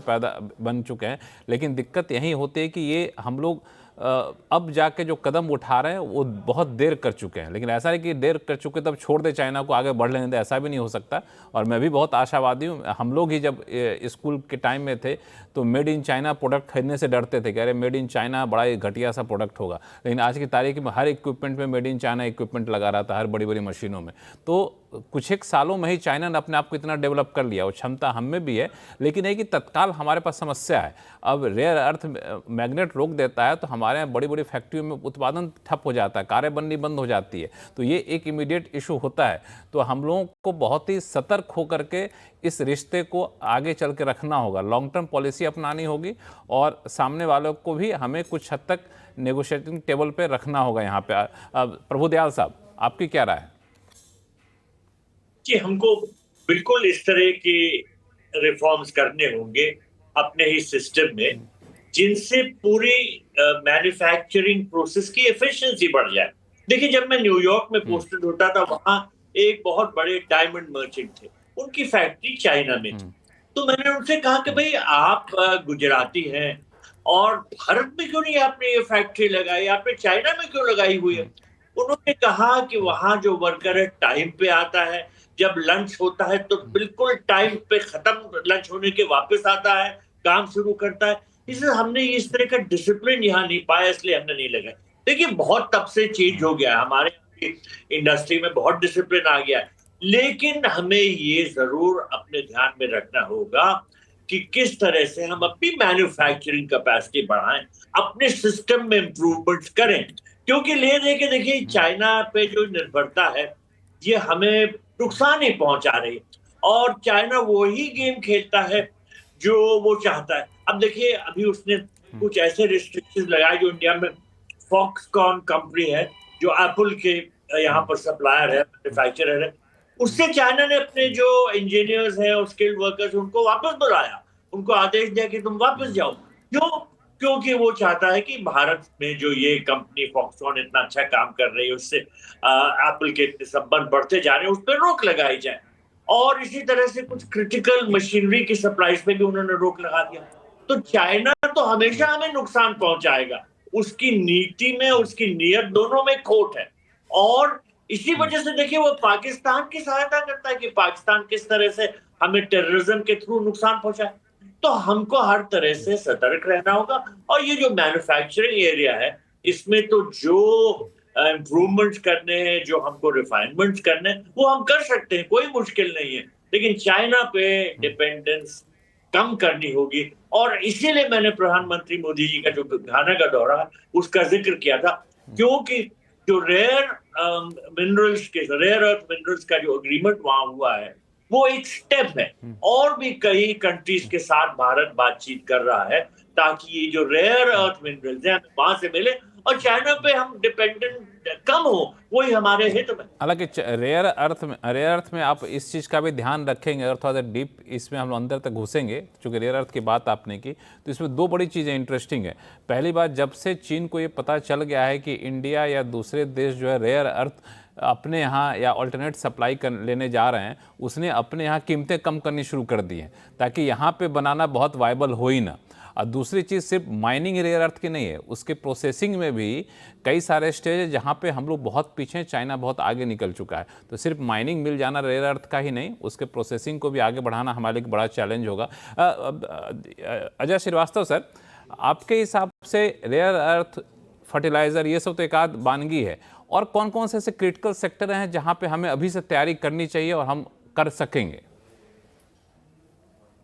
बन चुके हैं। लेकिन दिक्कत यही होती है कि ये हम लोग अब जाके जो कदम उठा रहे हैं वो बहुत देर कर चुके हैं। लेकिन ऐसा नहीं कि देर कर चुके तब छोड़ दे चाइना को आगे बढ़ लेने दे, ऐसा भी नहीं हो सकता। और मैं भी बहुत आशावादी हूँ। हम लोग ही जब स्कूल के टाइम में थे तो मेड इन चाइना प्रोडक्ट खरीदने से डरते थे, कह रहे मेड इन चाइना बड़ा ही घटिया सा प्रोडक्ट होगा। लेकिन आज की तारीख में हर इक्विपमेंट में मेड इन चाइना इक्विपमेंट लगा रहा था, हर बड़ी बड़ी मशीनों में। तो कुछ एक सालों में ही चाइना ने अपने आप को इतना डेवलप कर लिया, वो क्षमता हम में भी है। लेकिन है कि तत्काल हमारे पास समस्या है, अब रेयर अर्थ मैग्नेट रोक देता है तो हमारे यहाँ बड़ी बड़ी फैक्ट्रियों में उत्पादन ठप हो जाता है, कारें बननी बंद हो जाती है। तो ये एक इमीडिएट इशू होता है। तो हम लोगों को बहुत ही सतर्क होकर के इस रिश्ते को आगे चल के रखना होगा, लॉन्ग टर्म पॉलिसी अपनानी होगी और सामने वालों को भी हमें कुछ हद तक नेगोशिएटिंग टेबल पे रखना होगा। यहाँ पे प्रभुदयाल साहब, आपकी क्या राय है? कि हमको बिल्कुल इस तरह के रिफॉर्म्स करने होंगे अपने ही सिस्टम में, जिनसे पूरी मैन्युफैक्चरिंग प्रोसेस की एफिशिएंसी बढ़ जाए। देखिए, जब मैं न्यूयॉर्क में पोस्टेड होता था, वहां एक बहुत बड़े डायमंड मर्चेंट थे, उनकी फैक्ट्री चाइना में थी। तो मैंने उनसे कहा कि भाई आप गुजराती हैं और भारत में क्यों नहीं आपने ये फैक्ट्री लगाई, आपने चाइना में क्यों लगाई हुई है? उन्होंने कहा कि वहां जो वर्कर है टाइम पे आता है, जब लंच होता है तो बिल्कुल टाइम पे खत्म, लंच होने के वापस आता है, काम शुरू करता है। इसलिए हमने इस तरह का डिसिप्लिन यहाँ नहीं पाया, इसलिए हमने नहीं लगाया। देखिए, बहुत तब से चेंज हो गया है, हमारे इंडस्ट्री में बहुत डिसिप्लिन आ गया है, लेकिन हमें ये जरूर अपने ध्यान में रखना होगा कि किस तरह से हम अपनी मैन्युफैक्चरिंग कैपेसिटी बढ़ाएं, अपने सिस्टम में इंप्रूवमेंट्स करें। क्योंकि ले दे के देखिए, चाइना पे जो निर्भरता है ये हमें नुकसान ही पहुंचा रही है, और चाइना वही गेम खेलता है जो वो चाहता है। अब देखिए, अभी उसने कुछ ऐसे रिस्ट्रिक्शंस लगाए जो इंडिया में, फॉक्सकॉन कंपनी है जो एप्पल के यहाँ पर सप्लायर है, मैन्युफैक्चरर है, उससे चाइना ने अपने जो इंजीनियर्स हैं और स्किल्ड वर्कर्स उनको वापस बुलाया, उनको आदेश दिया कि तुम वापस जाओ। क्यों? क्योंकि वो चाहता है कि भारत में जो ये कंपनी फॉक्सकॉन इतना अच्छा काम कर रही है, उससे एप्पल के इतने संबंध बढ़ते जा रहे हैं, उस पर रोक लगाई जाए। और इसी तरह से कुछ क्रिटिकल मशीनरी की सप्लाईज पे भी उन्होंने रोक लगा दिया। तो चाइना तो हमेशा हमें नुकसान पहुंचाएगा, उसकी नीति में, उसकी नीयत दोनों में खोट है। और इसी वजह से देखिए, वो पाकिस्तान की सहायता करता है कि पाकिस्तान किस तरह से हमें टेररिज्म के थ्रू नुकसान पहुंचाए। तो हमको हर तरह से सतर्क रहना होगा। और ये जो मैन्युफैक्चरिंग एरिया है, इसमें तो जो इम्प्रूवमेंट्स करने हैं, जो हमको रिफाइनमेंट्स करने हैं, वो हम कर सकते हैं, कोई मुश्किल नहीं है। लेकिन चाइना पे डिपेंडेंस कम करनी होगी। और इसीलिए मैंने प्रधानमंत्री मोदी जी का जो घाना का दौरा है उसका जिक्र किया था, क्योंकि जो रेयर अर्थ मिनरल्स का जो अग्रीमेंट वहां हुआ है वो एक स्टेप है। और भी कई कंट्रीज के साथ भारत बातचीत कर रहा है ताकि ये जो रेयर अर्थ मिनरल्स हैं वहां से मिले और चाइना पे हम डिपेंडेंट कम हो, वही हमारे हित में। हालांकि रेयर अर्थ में आप इस चीज़ का भी ध्यान रखेंगे, अगर थोड़ा सा डीप इसमें हम अंदर तक घुसेंगे, चूँकि रेयर अर्थ की बात आपने की, तो इसमें दो बड़ी चीज़ें इंटरेस्टिंग है। पहली बात, जब से चीन को ये पता चल गया है कि इंडिया या दूसरे देश जो है रेयर अर्थ अपने यहाँ या ऑल्टरनेट सप्लाई लेने जा रहे हैं, उसने अपने यहाँ कीमतें कम करनी शुरू कर दी हैं ताकि यहाँ पे बनाना बहुत वायबल हो ही ना। और दूसरी चीज़, सिर्फ माइनिंग रेयर अर्थ की नहीं है, उसके प्रोसेसिंग में भी कई सारे स्टेज है जहाँ पे हम लोग बहुत पीछे हैं, चाइना बहुत आगे निकल चुका है। तो सिर्फ माइनिंग मिल जाना रेयर अर्थ का ही नहीं, उसके प्रोसेसिंग को भी आगे बढ़ाना हमारे लिए एक बड़ा चैलेंज होगा। अजय श्रीवास्तव सर, आपके हिसाब से रेयर अर्थ, फर्टिलाइज़र, ये सब तो एक आध वानगी है, और कौन कौन से ऐसे क्रिटिकल सेक्टर हैं जहाँ पे हमें अभी से तैयारी करनी चाहिए और हम कर सकेंगे?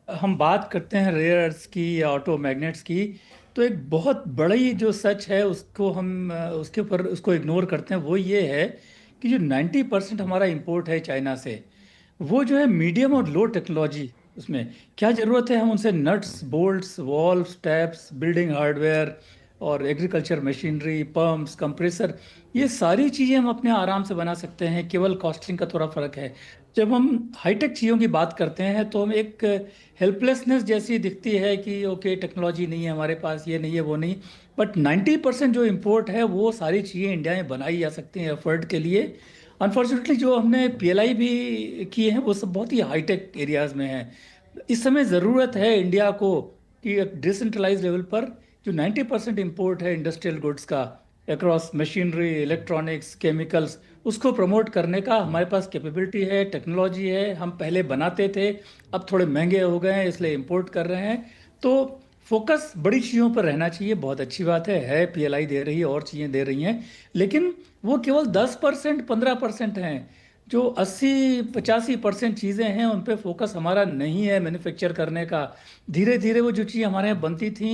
हम बात करते हैं रेयर अर्थ्स की या ऑटो मैग्नेट्स की, तो एक बहुत बड़ी जो सच है उसको हम उसके ऊपर उसको इग्नोर करते हैं। वो ये है कि जो 90% हमारा इंपोर्ट है चाइना से, वो जो है मीडियम और लो टेक्नोलॉजी, उसमें क्या ज़रूरत है हम उनसे nuts, bolts, valves, taps, building hardware और एग्रीकल्चर मशीनरी, पंप्स, कंप्रेसर, ये सारी चीज़ें हम अपने आराम से बना सकते हैं, केवल कॉस्टिंग का थोड़ा फ़र्क है। जब हम हाईटेक चीज़ों की बात करते हैं तो हम एक हेल्पलेसनेस जैसी दिखती है कि ओके टेक्नोलॉजी नहीं है हमारे पास, ये नहीं है, वो नहीं। बट 90% जो इंपोर्ट है वो सारी चीज़ें इंडिया में बनाई जा सकती हैं एफर्ट के लिए। अनफॉर्चुनेटली जो हमने PLI भी किए हैं वो सब बहुत ही हाईटेक एरियाज़ में हैं। इस समय ज़रूरत है इंडिया को कि एक डिसेंट्रलाइज लेवल पर जो 90% इंपोर्ट है इंडस्ट्रियल गुड्स का अक्रॉस मशीनरी, इलेक्ट्रॉनिक्स, केमिकल्स, उसको प्रमोट करने का हमारे पास कैपेबिलिटी है, टेक्नोलॉजी है। हम पहले बनाते थे, अब थोड़े महंगे हो गए हैं इसलिए इंपोर्ट कर रहे हैं। तो फोकस बड़ी चीज़ों पर रहना चाहिए, बहुत अच्छी बात है PLI दे रही है और चीज़ें दे रही हैं, लेकिन वो केवल 10%, 15% हैं। जो 80-85% चीज़ें हैं उन पे फोकस हमारा नहीं है मैन्युफैक्चर करने का। धीरे धीरे वो जो चीज़ हमारे यहाँ बनती थी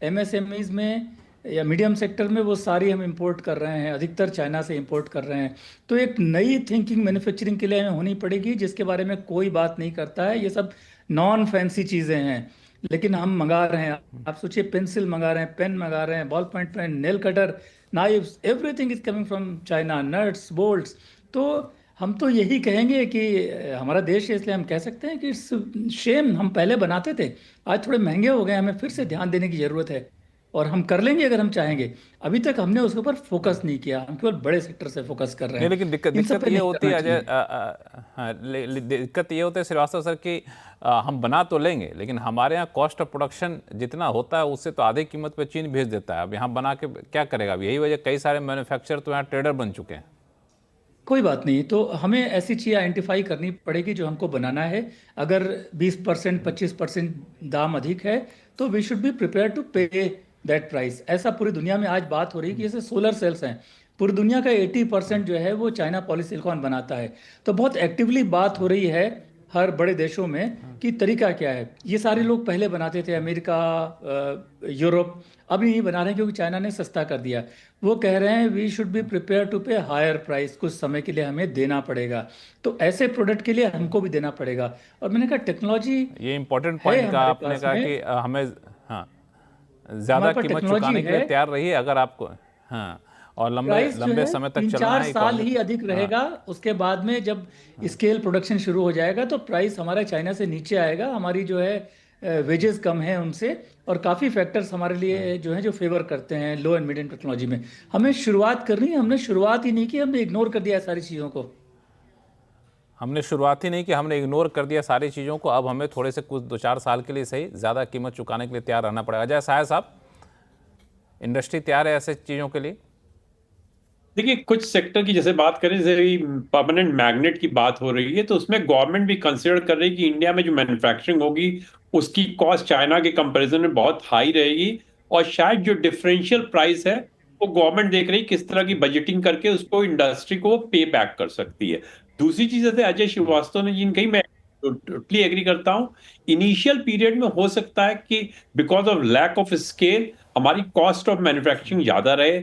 MSMEs में या मीडियम सेक्टर में, वो सारी हम इंपोर्ट कर रहे हैं, अधिकतर चाइना से इंपोर्ट कर रहे हैं। तो एक नई थिंकिंग मैन्युफैक्चरिंग के लिए हमें होनी पड़ेगी, जिसके बारे में कोई बात नहीं करता है। ये सब नॉन फैंसी चीज़ें हैं, लेकिन हम मंगा रहे हैं। आप सोचिए, पेंसिल मंगा रहे हैं, पेन मंगा रहे हैं, ball point pen, nail cutter, knives, everything is coming from China, nuts, bolts. तो हम तो यही कहेंगे कि हमारा देश है इसलिए हम कह सकते हैं कि इट्स शेम, हम पहले बनाते थे, आज थोड़े महंगे हो गए, हमें फिर से ध्यान देने की ज़रूरत है। और हम कर लेंगे अगर हम चाहेंगे। अभी तक हमने उसके ऊपर फोकस नहीं किया, हम केवल बड़े सेक्टर से फोकस कर रहे नहीं, हैं। लेकिन दिक्कत इन सब दिक्कत पे ये नहीं होती है करना अजय, चाहिए। हाँ, दिक्कत ये होती है श्रीवास्तव सर कि हम बना तो लेंगे, लेकिन हमारे यहाँ कॉस्ट ऑफ प्रोडक्शन जितना होता है उससे तो आधी कीमत पे चीन भेज देता है। अब यहाँ बना के क्या करेगा? अब यही वजह कई सारे मैन्युफैक्चरर तो यहाँ ट्रेडर बन चुके हैं। कोई बात नहीं, तो हमें ऐसी चीज़ आइडेंटिफाई करनी पड़ेगी जो हमको बनाना है। अगर 20% 25% दाम अधिक है तो we should be prepare to pay that price. ऐसा पूरी दुनिया में आज बात हो रही है कि जैसे सोलर सेल्स हैं, पूरी दुनिया का 80% जो है वो चाइना पॉलीसिलिकॉन बनाता है। तो बहुत एक्टिवली बात हो रही है हर बड़े देशों में कि तरीका क्या है। ये सारे लोग पहले बनाते थे, अमेरिका, यूरोप, अभी नहीं बना रहे हैं क्योंकि चाइना ने सस्ता कर दिया। वो कह रहे हैं we should be prepare to pay higher price, कुछ समय के लिए हमें देना पड़ेगा। तो ऐसे प्रोडक्ट के लिए हमको भी देना पड़ेगा। और मैंने कहा टेक्नोलॉजी ये इंपॉर्टेंट है पॉइंट कहा हमारे आपने, पास कहा में, कि हमें, हाँ, ज़्यादा हमारे पास कीमत टेक्नोलॉजी चुकाने के लिए है। तैयार रहिए अगर आपको, हाँ, और लंबे प्राइस जो लंबे है समय तक चलना 3-4 है साल ही इकोनॉमी। अधिक हाँ, रहेगा। उसके बाद में जब स्केल प्रोडक्शन शुरू हो जाएगा तो प्राइस हमारा चाइना से नीचे आएगा। हमारी जो है वेजेस कम है उनसे, और काफ़ी फैक्टर्स हमारे लिए जो है जो फेवर करते हैं लो एंड मीडियम टेक्नोलॉजी में। हमें शुरुआत करनी है, हमने शुरुआत ही नहीं की, हमने इग्नोर कर दिया है सारी चीज़ों को। हमने शुरुआत ही नहीं की, हमने इग्नोर कर दिया सारी चीज़ों को। अब हमें थोड़े से कुछ 2-4 साल के लिए सही ज़्यादा कीमत चुकाने के लिए तैयार रहना पड़ेगा। अजय साय साहब, इंडस्ट्री तैयार है ऐसे चीज़ों के लिए? देखिए, कुछ सेक्टर की जैसे बात करें, जैसे परमानेंट मैग्नेट की बात हो रही है, तो उसमें गवर्नमेंट भी कंसिडर कर रही है कि इंडिया में जो मैन्युफैक्चरिंग होगी उसकी कॉस्ट चाइना के कंपैरिजन में बहुत हाई रहेगी, और शायद जो डिफरेंशियल प्राइस है वो गवर्नमेंट देख रही है किस तरह की बजटिंग करके उसको इंडस्ट्री को पे बैक कर सकती है। दूसरी चीज, जैसे अजय श्रीवास्तव ने जिन कही, मैं टोटली एग्री करता हूँ। इनिशियल पीरियड में हो सकता है कि because of lack of scale हमारी कॉस्ट ऑफ मैन्युफैक्चरिंग ज्यादा रहे।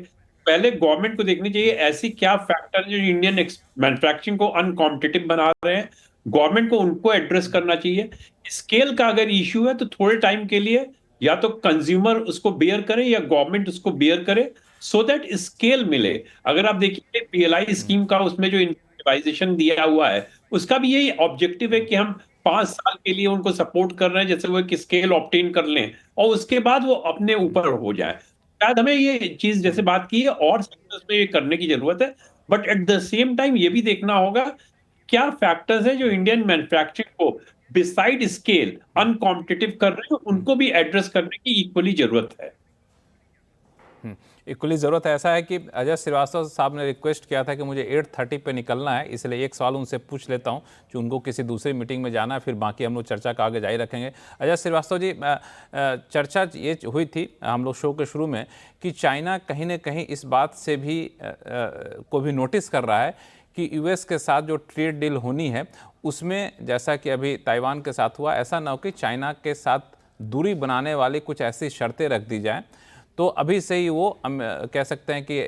पहले गवर्नमेंट को देखनी चाहिए ऐसी क्या फैक्टर जो इंडियन मैन्युफैक्चरिंग को अनकॉम्पिटिटिव बना रहे हैं, गवर्नमेंट को उनको एड्रेस करना चाहिए। स्केल का अगर इश्यू है तो थोड़े टाइम के लिए या तो कंज्यूमर उसको बेयर करे या गवर्नमेंट उसको बेयर करे, सो दैट स्केल मिले। अगर आप देखिए पीएलआई स्कीम का उसमें जो इंसेंटिवाइजेशन दिया हुआ है, उसका भी यही ऑब्जेक्टिव है कि हम 5 साल के लिए उनको सपोर्ट कर रहे हैं, जैसे वो एक स्केल ऑब्टेन कर लें और उसके बाद वो अपने ऊपर हो जाए। शायद हमें ये चीज जैसे बात की है और सेक्टर्स में ये करने की जरूरत है, but at the same time ये भी देखना होगा क्या फैक्टर्स है जो इंडियन मैन्युफैक्चरिंग को बिसाइड स्केल अनकॉम्पिटिटिव कर रहे हैं, उनको भी एड्रेस करने की इक्वली जरूरत है। इक्वली ज़रूरत है। ऐसा है कि अजय श्रीवास्तव साहब ने रिक्वेस्ट किया था कि मुझे 8:30 पे निकलना है, इसलिए एक सवाल उनसे पूछ लेता हूं कि उनको किसी दूसरी मीटिंग में जाना है, फिर बाकी हम लोग चर्चा का आगे जारी रखेंगे। अजय श्रीवास्तव जी, चर्चा ये हुई थी हम लोग शो के शुरू में कि चाइना कहीं ना कहीं इस बात से भी को भी नोटिस कर रहा है कि यूएस के साथ जो ट्रेड डील होनी है उसमें, जैसा कि अभी ताइवान के साथ हुआ, ऐसा ना हो कि चाइना के साथ दूरी बनाने वाली कुछ ऐसी शर्तें रख दी जाएं तो अभी से ही वो हम कह सकते हैं कि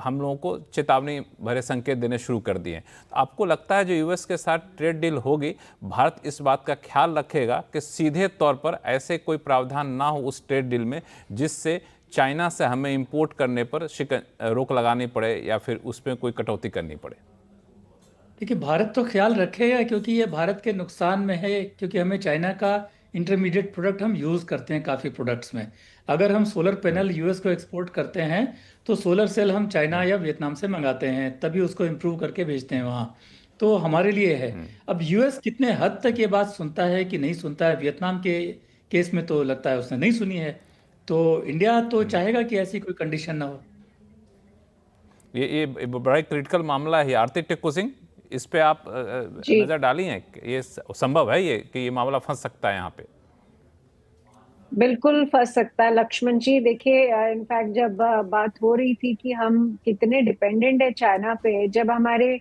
हम लोगों को चेतावनी भरे संकेत देने शुरू कर दिए। तो आपको लगता है जो यूएस के साथ ट्रेड डील होगी, भारत इस बात का ख्याल रखेगा कि सीधे तौर पर ऐसे कोई प्रावधान ना हो उस ट्रेड डील में जिससे चाइना से हमें इंपोर्ट करने पर रोक लगानी पड़े या फिर उसमें कोई कटौती करनी पड़े? देखिए, भारत तो ख्याल रखेगा क्योंकि ये भारत के नुकसान में है, क्योंकि हमें चाइना का इंटरमीडिएट प्रोडक्ट हम यूज़ करते हैं काफ़ी प्रोडक्ट्स में। अगर हम सोलर पैनल यूएस को एक्सपोर्ट करते हैं तो सोलर सेल हम चाइना या वियतनाम से मंगाते हैं, तभी उसको इम्प्रूव करके भेजते हैं वहाँ। तो हमारे लिए है। अब यूएस कितने हद तक ये बात सुनता है कि नहीं सुनता है, वियतनाम के केस में तो लगता है उसने नहीं सुनी है। तो इंडिया तो चाहेगा कि ऐसी कोई कंडीशन ना हो। ये बड़ा क्रिटिकल मामला है। आरती टिक्कू सिंह, इस पे आप नजर डाली हैं? ये संभव है ये कि ये मामला फंस सकता है यहाँ पे? बिल्कुल फंस सकता है लक्ष्मण जी। देखिए, इनफैक्ट जब बात हो रही थी कि हम कितने डिपेंडेंट है चाइना पे, जब हमारे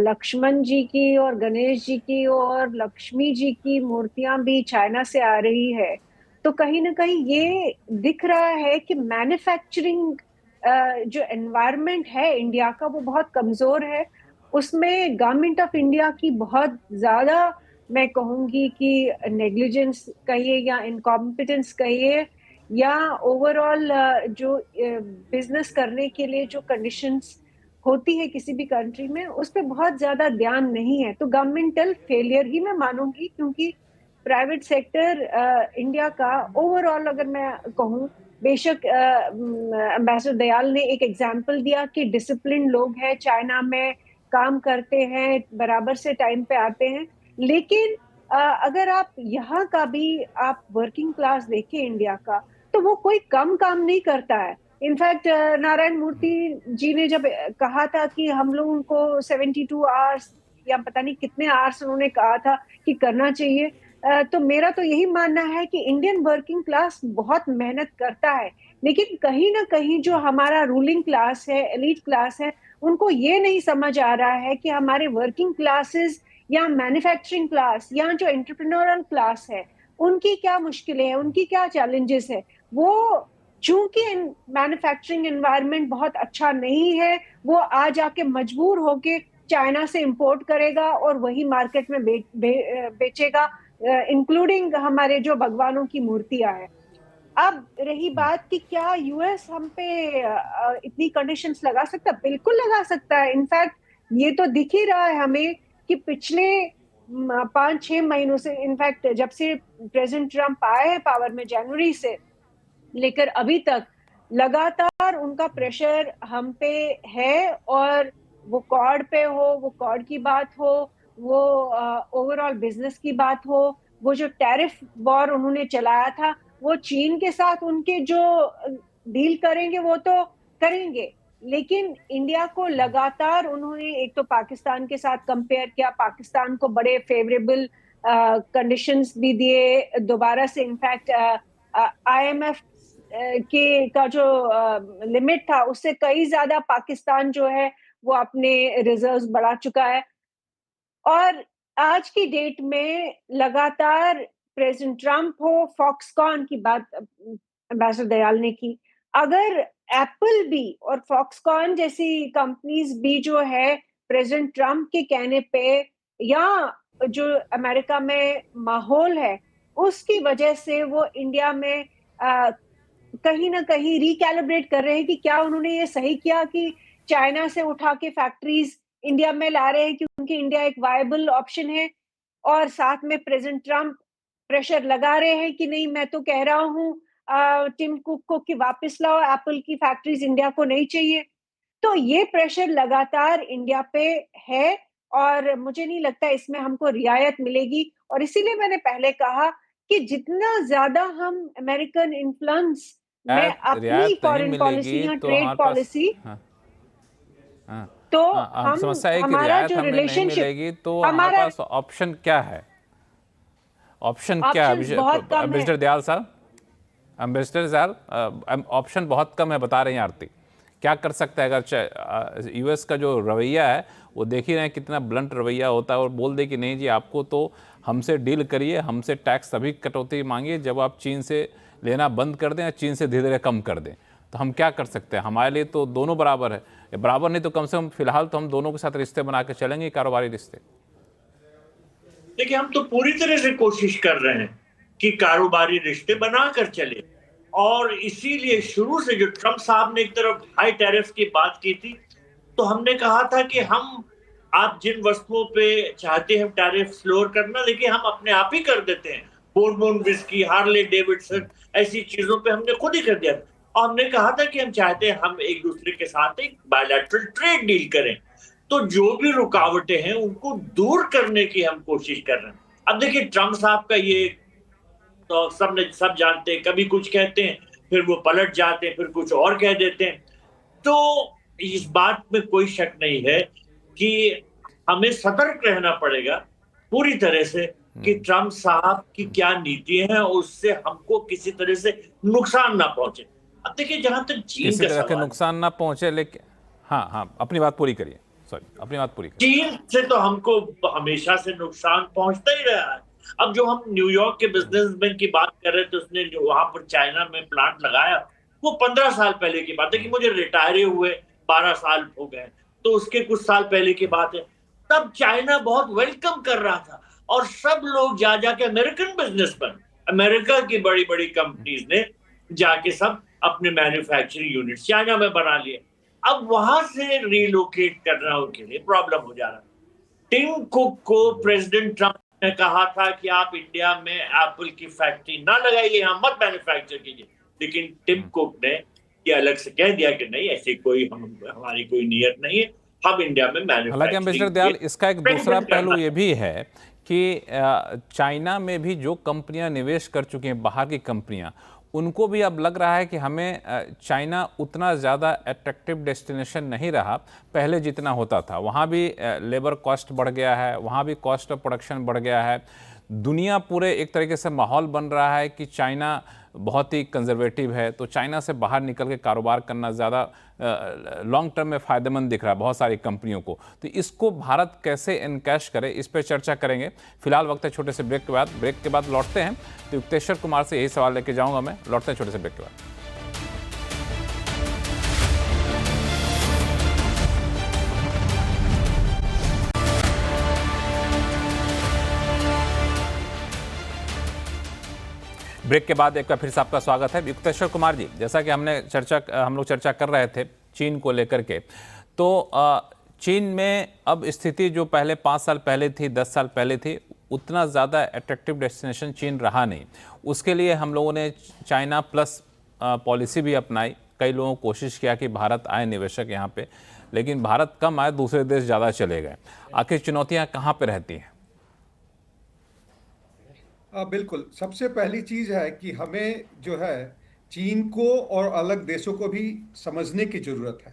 लक्ष्मण जी की और गणेश जी की और लक्ष्मी जी की मूर्तियां भी चाइना से आ रही है, तो कहीं ना कहीं ये दिख रहा है कि मैन्युफैक्चरिंग जो एनवायरनमेंट है इंडिया का वो बहुत कमजोर है। उसमें गवर्नमेंट ऑफ इंडिया की बहुत ज्यादा, मैं कहूंगी कि नेग्लिजेंस कहिए या इनकॉम्पिटेंस कहिए, या ओवरऑल जो बिजनेस करने के लिए जो कंडीशंस होती है किसी भी कंट्री में, उस पर बहुत ज्यादा ध्यान नहीं है। तो गवर्नमेंटल फेलियर ही मैं मानूंगी, क्योंकि प्राइवेट सेक्टर इंडिया का ओवरऑल अगर मैं कहूँ बेशक एम्बेसडर दयाल ने एक एग्जाम्पल दिया कि डिसिप्लिन लोग हैं, चाइना में काम करते हैं, बराबर से टाइम पे आते हैं, लेकिन अगर आप यहाँ का भी आप वर्किंग क्लास देखें इंडिया का, तो वो कोई कम काम नहीं करता है। इनफैक्ट नारायण मूर्ति जी ने जब कहा था कि हम लोगों को 72 आवर्स या पता नहीं कितने आवर्स उन्होंने कहा था कि करना चाहिए, तो मेरा तो यही मानना है कि इंडियन वर्किंग क्लास बहुत मेहनत करता है, लेकिन कहीं ना कहीं जो हमारा रूलिंग क्लास है, एलीट क्लास है, उनको ये नहीं समझ आ रहा है कि हमारे वर्किंग क्लासेस या मैन्युफैक्चरिंग क्लास या जो एंटरप्रेन्योरल क्लास है, उनकी क्या मुश्किलें हैं, उनकी क्या चैलेंजेस है। वो चूंकि मैन्युफैक्चरिंग एनवायरनमेंट बहुत अच्छा नहीं है, वो आ जाके मजबूर होके चाइना से इंपोर्ट करेगा और वही मार्केट में बेचेगा, इंक्लूडिंग हमारे जो भगवानों की मूर्तियां हैं। अब रही बात कि क्या यूएस हम पे इतनी कंडीशंस लगा सकता है? बिल्कुल लगा सकता है। इनफैक्ट ये तो दिख ही रहा है हमें कि पिछले 5-6 महीनों से, इनफैक्ट जब से प्रेसिडेंट ट्रम्प आए हैं पावर में जनवरी से लेकर अभी तक, लगातार उनका प्रेशर हम पे है, और वो कॉड पे हो, वो कॉड की बात हो, वो ओवरऑल बिजनेस की बात हो, वो जो टैरिफ वॉर उन्होंने चलाया था, वो चीन के साथ उनके जो डील करेंगे वो तो करेंगे, लेकिन इंडिया को लगातार उन्होंने एक तो पाकिस्तान के साथ कंपेयर किया, पाकिस्तान को बड़े फेवरेबल कंडीशंस भी दिए दोबारा से। इनफैक्ट IMF के का जो लिमिट था उससे कई ज्यादा पाकिस्तान जो है वो अपने रिजर्व्स बढ़ा चुका है। और आज की डेट में लगातार प्रेसिडेंट ट्रम्प हो, फॉक्सकॉन की बात एम्बेसडर दयाल ने की, अगर एप्पल भी और फॉक्सकॉन जैसी कंपनीज भी जो है प्रेसिडेंट ट्रम्प के कहने पे, या जो अमेरिका में माहौल है उसकी वजह से वो इंडिया में कहीं ना कहीं रिकैलिब्रेट कर रहे हैं कि क्या उन्होंने ये सही किया कि चाइना से उठा के फैक्ट्रीज इंडिया में ला रहे हैं, क्योंकि इंडिया एक वायबल ऑप्शन है। और साथ में प्रेसिडेंट ट्रम्प प्रेशर लगा रहे हैं कि नहीं, मैं तो कह रहा हूँ टिम कुक को कि वापस लाओ, एप्पल की फैक्ट्रीज इंडिया को नहीं चाहिए। तो ये प्रेशर लगातार इंडिया पे है और मुझे नहीं लगता इसमें हमको रियायत मिलेगी। और इसीलिए मैंने पहले कहा कि जितना ज्यादा हम अमेरिकन इन्फ्लुएंस में अपनी फॉरेन पॉलिसी या ट्रेड पॉलिसी, तो हम समस्या है कि हमारा रियायत जो हमें नहीं रिलेशनशिप, मिलेगी, तो हमारे पास ऑप्शन क्या है? ऑप्शन क्या है एम्बेसडर दयाल साहब? एम्बेसडर साहब, ऑप्शन बहुत कम है बता रहे हैं आरती। क्या कर सकता है अगर यूएस का जो रवैया है वो देख ही रहे हैं कितना ब्लंट रवैया होता है, और बोल दे कि नहीं जी आपको तो हमसे डील करिए, हमसे टैक्स तभी कटौती मांगिए जब आप चीन से लेना बंद कर दें या चीन से धीरे धीरे कम कर दें। तो हम क्या कर सकते हैं? हमारे लिए तो दोनों बराबर है, बराबर नहीं तो कम से कम फिलहाल तो हम दोनों के साथ रिश्ते बना के चलेंगे, कारोबारी रिश्ते। देखिए, हम तो पूरी तरह से कोशिश कर रहे हैं कि कारोबारी रिश्ते बनाकर चले, और इसीलिए शुरू से जो ट्रम्प साहब ने एक तरफ हाई टैरिफ की बात की थी, तो हमने कहा था कि हम, आप जिन वस्तुओं पे चाहते हैं टैरिफ लोअर करना, लेकिन हम अपने आप ही कर देते हैं। बोर्बन विस्की, हार्ले डेविडसन, ऐसी चीजों पे हमने खुद ही कर दिया। और हमने कहा था कि हम चाहते हैं हम एक दूसरे के साथ एक बायलैटरल ट्रेड डील करें, तो जो भी रुकावटें हैं उनको दूर करने की हम कोशिश कर रहे हैं। अब देखिए, ट्रम्प साहब का ये तो सब जानते हैं, कभी कुछ कहते हैं फिर वो पलट जाते हैं, फिर कुछ और कह देते हैं। तो इस बात में कोई शक नहीं है कि हमें सतर्क रहना पड़ेगा पूरी तरह से कि ट्रम्प साहब की क्या नीतियां हैं, उससे हमको किसी तरह से नुकसान ना पहुंचे। अब देखिए, जहां तक चीन का सवाल, नुकसान ना पहुंचे, लेकिन हाँ अपनी बात पूरी करिए, अपनी बात पूरी करिए। चीन से तो हमको हमेशा से नुकसान पहुंचता ही रहा है। अब जो हम न्यूयॉर्क के बिजनेसमैन की बात कर रहे थे, उसने जो वहां पर चाइना में प्लांट लगाया, वो 15 साल पहले की बात है कि मुझे रिटायर हुए 12 साल हो गए, तो उसके कुछ साल पहले की बात है। तब चाइना बहुत वेलकम कर रहा था और सब लोग जाके अमेरिकन बिजनेसमैन, अमेरिका की बड़ी बड़ी कंपनीज ने जाके सब अपने मैन्युफैक्चरिंग यूनिट चाइना में बना लिए। अब वहां से रिलोकेट करना उनके लिए प्रॉब्लम हो जा रहा है। टिम कुक को प्रेसिडेंट ट्रम्प ने कहा था कि आप इंडिया में एप्पल की फैक्ट्री ना लगाइए, यहां मत मैन्युफैक्चर कीजिए। लेकिन टिम कुक ने ये अलग से कह दिया कि नहीं, ऐसी कोई हमारी कोई नीयत नहीं है, हम इंडिया में हालांकि एम्बेसडर मैन्युफैक्चरिंग दयाल, इसका एक दूसरा experiment पहलू करना ये भी है कि चाइना में भी जो कंपनियां निवेश कर चुकी हैं, बाहर की कंपनियां, उनको भी अब लग रहा है कि हमें चाइना उतना ज़्यादा अट्रैक्टिव डेस्टिनेशन नहीं रहा पहले जितना होता था। वहाँ भी लेबर कॉस्ट बढ़ गया है, वहाँ भी कॉस्ट ऑफ प्रोडक्शन बढ़ गया है। दुनिया पूरे एक तरीके से माहौल बन रहा है कि चाइना बहुत ही कंजर्वेटिव है, तो चाइना से बाहर निकल के कारोबार करना ज़्यादा लॉन्ग टर्म में फ़ायदेमंद दिख रहा है बहुत सारी कंपनियों को। तो इसको भारत कैसे एनकैश करे, इस पर चर्चा करेंगे। फिलहाल वक्त है छोटे से ब्रेक के बाद। ब्रेक के बाद लौटते हैं तो युक्तेश्वर कुमार से यही सवाल लेके जाऊंगा मैं। लौटते हैं छोटे से ब्रेक के बाद। ब्रेक के बाद एक बार फिर से आपका स्वागत है। युक्तेश्वर कुमार जी, जैसा कि हम लोग चर्चा कर रहे थे चीन को लेकर के, तो चीन में अब स्थिति जो पहले 5 साल पहले थी, 10 साल पहले थी, उतना ज़्यादा अट्रैक्टिव डेस्टिनेशन चीन रहा नहीं। उसके लिए हम लोगों ने चाइना प्लस पॉलिसी भी अपनाई। कई लोगों को कोशिश किया कि भारत आए निवेशक यहाँ पे, लेकिन भारत कम आए, दूसरे देश ज़्यादा चले गए। आखिर चुनौतियाँ कहाँ पर रहती हैं? बिल्कुल, सबसे पहली चीज है कि हमें जो है चीन को और अलग देशों को भी समझने की जरूरत है।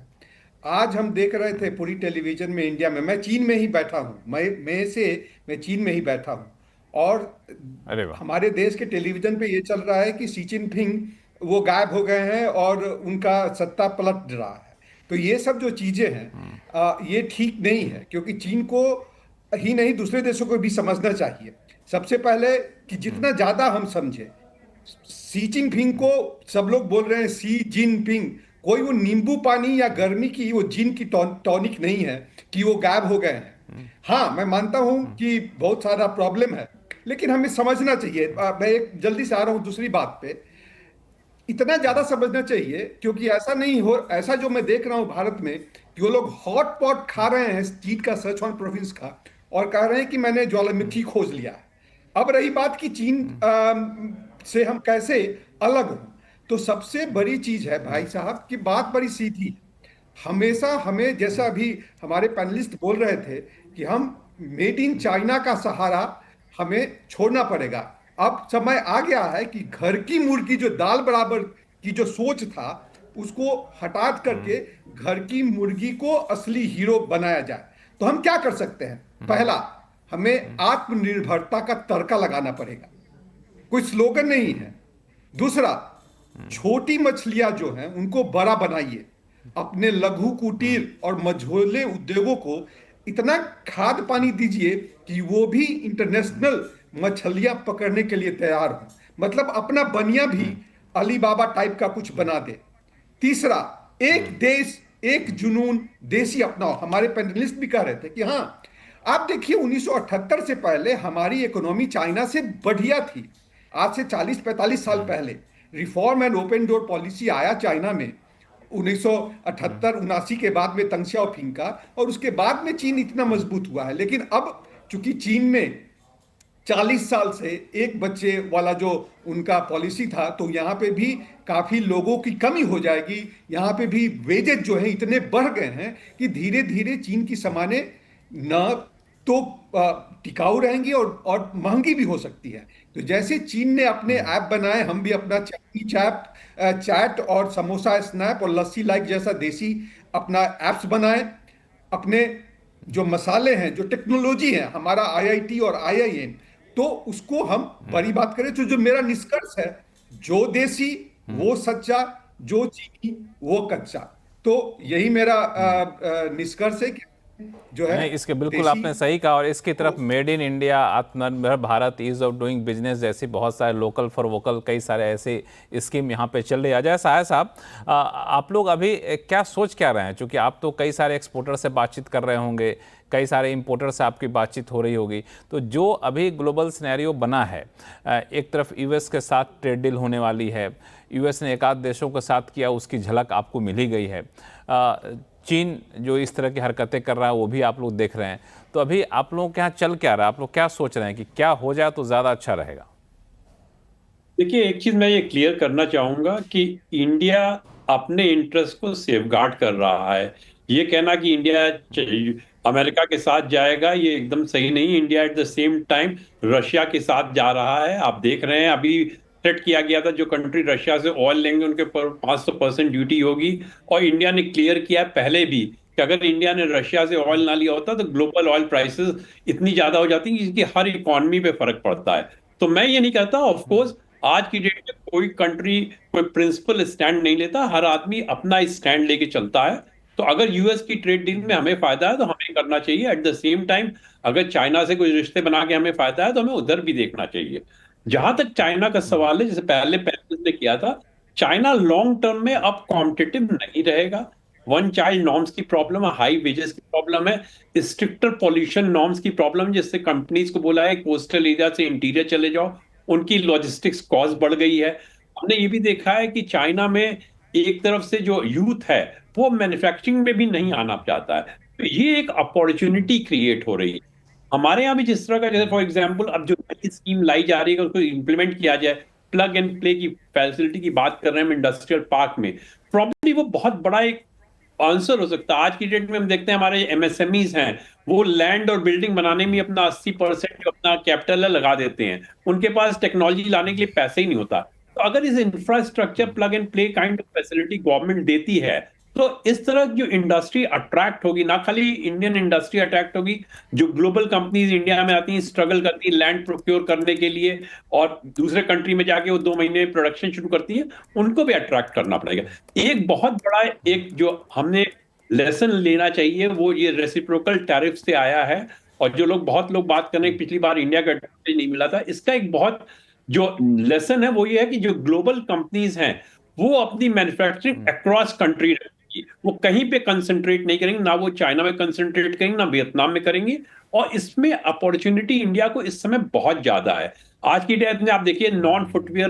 आज हम देख रहे थे पूरी टेलीविजन में, इंडिया में, मैं चीन में ही बैठा हूँ, मैं चीन में ही बैठा हूँ, और अरे वाह, हमारे देश के टेलीविजन पे ये चल रहा है कि शी जिनपिंग वो गायब हो गए हैं और उनका सत्ता पलट रहा है। तो ये सब जो चीजें हैं ये ठीक नहीं है, क्योंकि चीन को ही नहीं दूसरे देशों को भी समझना चाहिए। सबसे पहले कि जितना ज्यादा हम समझे, शी जिनपिंग को सब लोग बोल रहे हैं शी जिनपिंग, कोई वो नींबू पानी या गर्मी की वो जिन की टॉनिक नहीं है कि वो गायब हो गए हैं। हाँ, मैं मानता हूं कि बहुत सारा प्रॉब्लम है, लेकिन हमें समझना चाहिए। मैं एक जल्दी से आ रहा हूं दूसरी बात पे, इतना ज्यादा समझना चाहिए, क्योंकि ऐसा जो मैं देख रहा हूं भारत में कि वो लोग हॉट पॉट खा रहे हैं चीन का, सिचुआन प्रोविंस का, और कह रहे हैं कि मैंने ज्वालामुखी खोज लिया है। अब रही बात कि चीन से हम कैसे अलग हों, तो सबसे बड़ी चीज है भाई साहब की बात बड़ी सीधी। हमेशा हमें, जैसा अभी हमारे पैनलिस्ट बोल रहे थे, कि हम मेड इन चाइना का सहारा हमें छोड़ना पड़ेगा। अब समय आ गया है कि घर की मुर्गी जो दाल बराबर की जो सोच था, उसको हटा करके घर की मुर्गी को असली हीरो बनाया जाए। तो हम क्या कर सकते हैं? पहला, हमें आत्मनिर्भरता का तड़का लगाना पड़ेगा, कोई स्लोगन नहीं है। दूसरा, छोटी मछलियां जो हैं उनको बड़ा बनाइए। अपने लघु कुटीर और मझोले उद्योगों को इतना खाद पानी दीजिए कि वो भी इंटरनेशनल मछलियां पकड़ने के लिए तैयार हो। मतलब अपना बनिया भी अलीबाबा टाइप का कुछ बना दे। तीसरा, एक देश एक जुनून देसी अपनाओ। हमारे पैनलिस्ट भी कह रहे थे कि हाँ, आप देखिए 1978 से पहले हमारी इकोनॉमी चाइना से बढ़िया थी। आज से 40-45 साल पहले reform and open door policy आया चाइना में 1978-79 के बाद में तंग शाओपिंग का, और उसके बाद में चीन इतना मजबूत हुआ है। लेकिन अब चूंकि चीन में 40 साल से एक बच्चे वाला जो उनका पॉलिसी था, तो यहाँ पे भी काफी लोगों की कमी हो जाएगी। यहाँ पे भी वेजेज जो है इतने बढ़ गए हैं कि धीरे धीरे चीन की सामानें न तो टिकाऊ रहेंगी और महंगी भी हो सकती है। तो जैसे चीन ने अपने ऐप बनाए, हम भी अपना चाइनीज ऐप, चैट और समोसा स्नैप और लस्सी लाइक जैसा देसी अपना ऐप्स बनाए। अपने जो मसाले हैं, जो टेक्नोलॉजी है, हमारा आईआईटी और आईआईएम, तो उसको हम बड़ी बात करें। तो जो मेरा निष्कर्ष है, जो देसी वो सच्चा, जो चीनी वो कच्चा। तो यही मेरा निष्कर्ष है कि जो है नहीं, इसके बिल्कुल आपने सही कहा। और इसकी तरफ made in India, Atmanirbhar Bharat, ease of doing business जैसी बहुत सारे लोकल फॉर वोकल कई सारे ऐसे स्कीम यहाँ पे चल रही है। अजय सहाय साहब, आप लोग अभी क्या सोच क्या रहे हैं? चूँकि आप तो कई सारे एक्सपोर्टर से बातचीत कर रहे होंगे, कई सारे इंपोर्टर से आपकी बातचीत हो रही होगी, तो जो अभी ग्लोबल सिनेरियो बना है, एक तरफ यूएस के साथ ट्रेड डील होने वाली है, यूएस ने एक आध देशों के साथ किया, उसकी झलक आपको मिल ही गई है। चीन जो इस तरह की हरकतें कर रहा है वो भी आप लोग देख रहे हैं। तो अभी आप लोगों के यहाँ चल क्या रहा है? आप लोग क्या सोच रहे हैं कि क्या हो जाए तो ज़्यादा अच्छा रहेगा? देखिए, एक चीज मैं ये क्लियर करना चाहूंगा कि इंडिया अपने इंटरेस्ट को सेफगार्ड कर रहा है। ये कहना कि इंडिया अमेरिका के साथ जाएगा, ये एकदम सही नहीं। India at the same time Russia के साथ जा रहा है। आप देख रहे हैं, अभी सेट किया गया था जो कंट्री रशिया से ऑयल लेंगे उनके पर 500% ड्यूटी होगी। और इंडिया ने क्लियर किया पहले भी कि अगर इंडिया ने रशिया से ऑयल ना लिया होता तो ग्लोबल ऑयल प्राइसेस इतनी ज्यादा हो जाती कि इसकी हर इकॉनमी पे फर्क पड़ता है। तो मैं ये नहीं कहता, ऑफ कोर्स आज की डेट में कोई कंट्री कोई प्रिंसिपल स्टैंड नहीं लेता, हर आदमी अपना स्टैंड लेके चलता है। तो अगर यूएस की ट्रेड डील में हमें फायदा है तो हमें करना चाहिए। एट द सेम टाइम अगर चाइना से कोई रिश्ते बना के हमें फायदा है तो हमें उधर भी देखना चाहिए। जहां तक चाइना का सवाल है, जैसे पहले पैंतीस ने किया था, चाइना लॉन्ग टर्म में अब कॉम्पिटिटिव नहीं रहेगा। वन चाइल्ड नॉर्म्स की प्रॉब्लम है, हाई वेजेस की प्रॉब्लम है, स्ट्रिक्टर पॉल्यूशन नॉर्म्स की प्रॉब्लम, जिससे कंपनीज को बोला है कोस्टल एरिया से इंटीरियर चले जाओ, उनकी लॉजिस्टिक्स कॉस्ट बढ़ गई है। हमने ये भी देखा है कि चाइना में एक तरफ से जो यूथ है वो मैन्युफैक्चरिंग में भी नहीं आना चाहता है। तो ये एक अपॉर्चुनिटी क्रिएट हो रही है। हमारे यहाँ भी जिस तरह का, जैसे फॉर एग्जांपल अब जो नई स्कीम लाई जा रही है उसको इम्प्लीमेंट किया जाए, प्लग एंड प्ले की फैसिलिटी की बात कर रहे हैं हम इंडस्ट्रियल पार्क में, प्रॉब्लली वो बहुत बड़ा एक आंसर हो सकता है। आज की डेट में हम देखते हैं हमारे एमएसएमईज हैं, वो लैंड और बिल्डिंग बनाने में अपना 80% जो अपना कैपिटल है लगा देते हैं, उनके पास टेक्नोलॉजी लाने के लिए पैसे ही नहीं होता। तो अगर इस infrastructure plug and play kind of facility government देती है तो इस तरह जो इंडस्ट्री अट्रैक्ट होगी, ना खाली इंडियन इंडस्ट्री अट्रैक्ट होगी, जो ग्लोबल कंपनीज इंडिया में आती हैं स्ट्रगल करती हैं लैंड प्रोक्योर करने के लिए और दूसरे कंट्री में जाके वो 2 महीने में प्रोडक्शन शुरू करती है, उनको भी अट्रैक्ट करना पड़ेगा। एक बहुत बड़ा एक जो हमने लेसन लेना चाहिए वो ये रेसिप्रोकल टैरिफ से आया है। और जो लोग बहुत लोग बात कर रहे हैं पिछली बार इंडिया का एडवांटेज नहीं मिला था, इसका एक बहुत जो लेसन है वो ये है कि जो ग्लोबल कंपनीज हैं वो अपनी मैन्युफैक्चरिंग अक्रॉस कंट्री, वो कहीं पे कंसंट्रेट नहीं करेंगे, ना वो चाइना में कंसंट्रेट करेंगे ना वियतनाम में करेंगे। और इसमें अपॉर्चुनिटी इंडिया को इस समय बहुत ज्यादा है। आज की डेट में आप देखिए नॉन फुटवेयर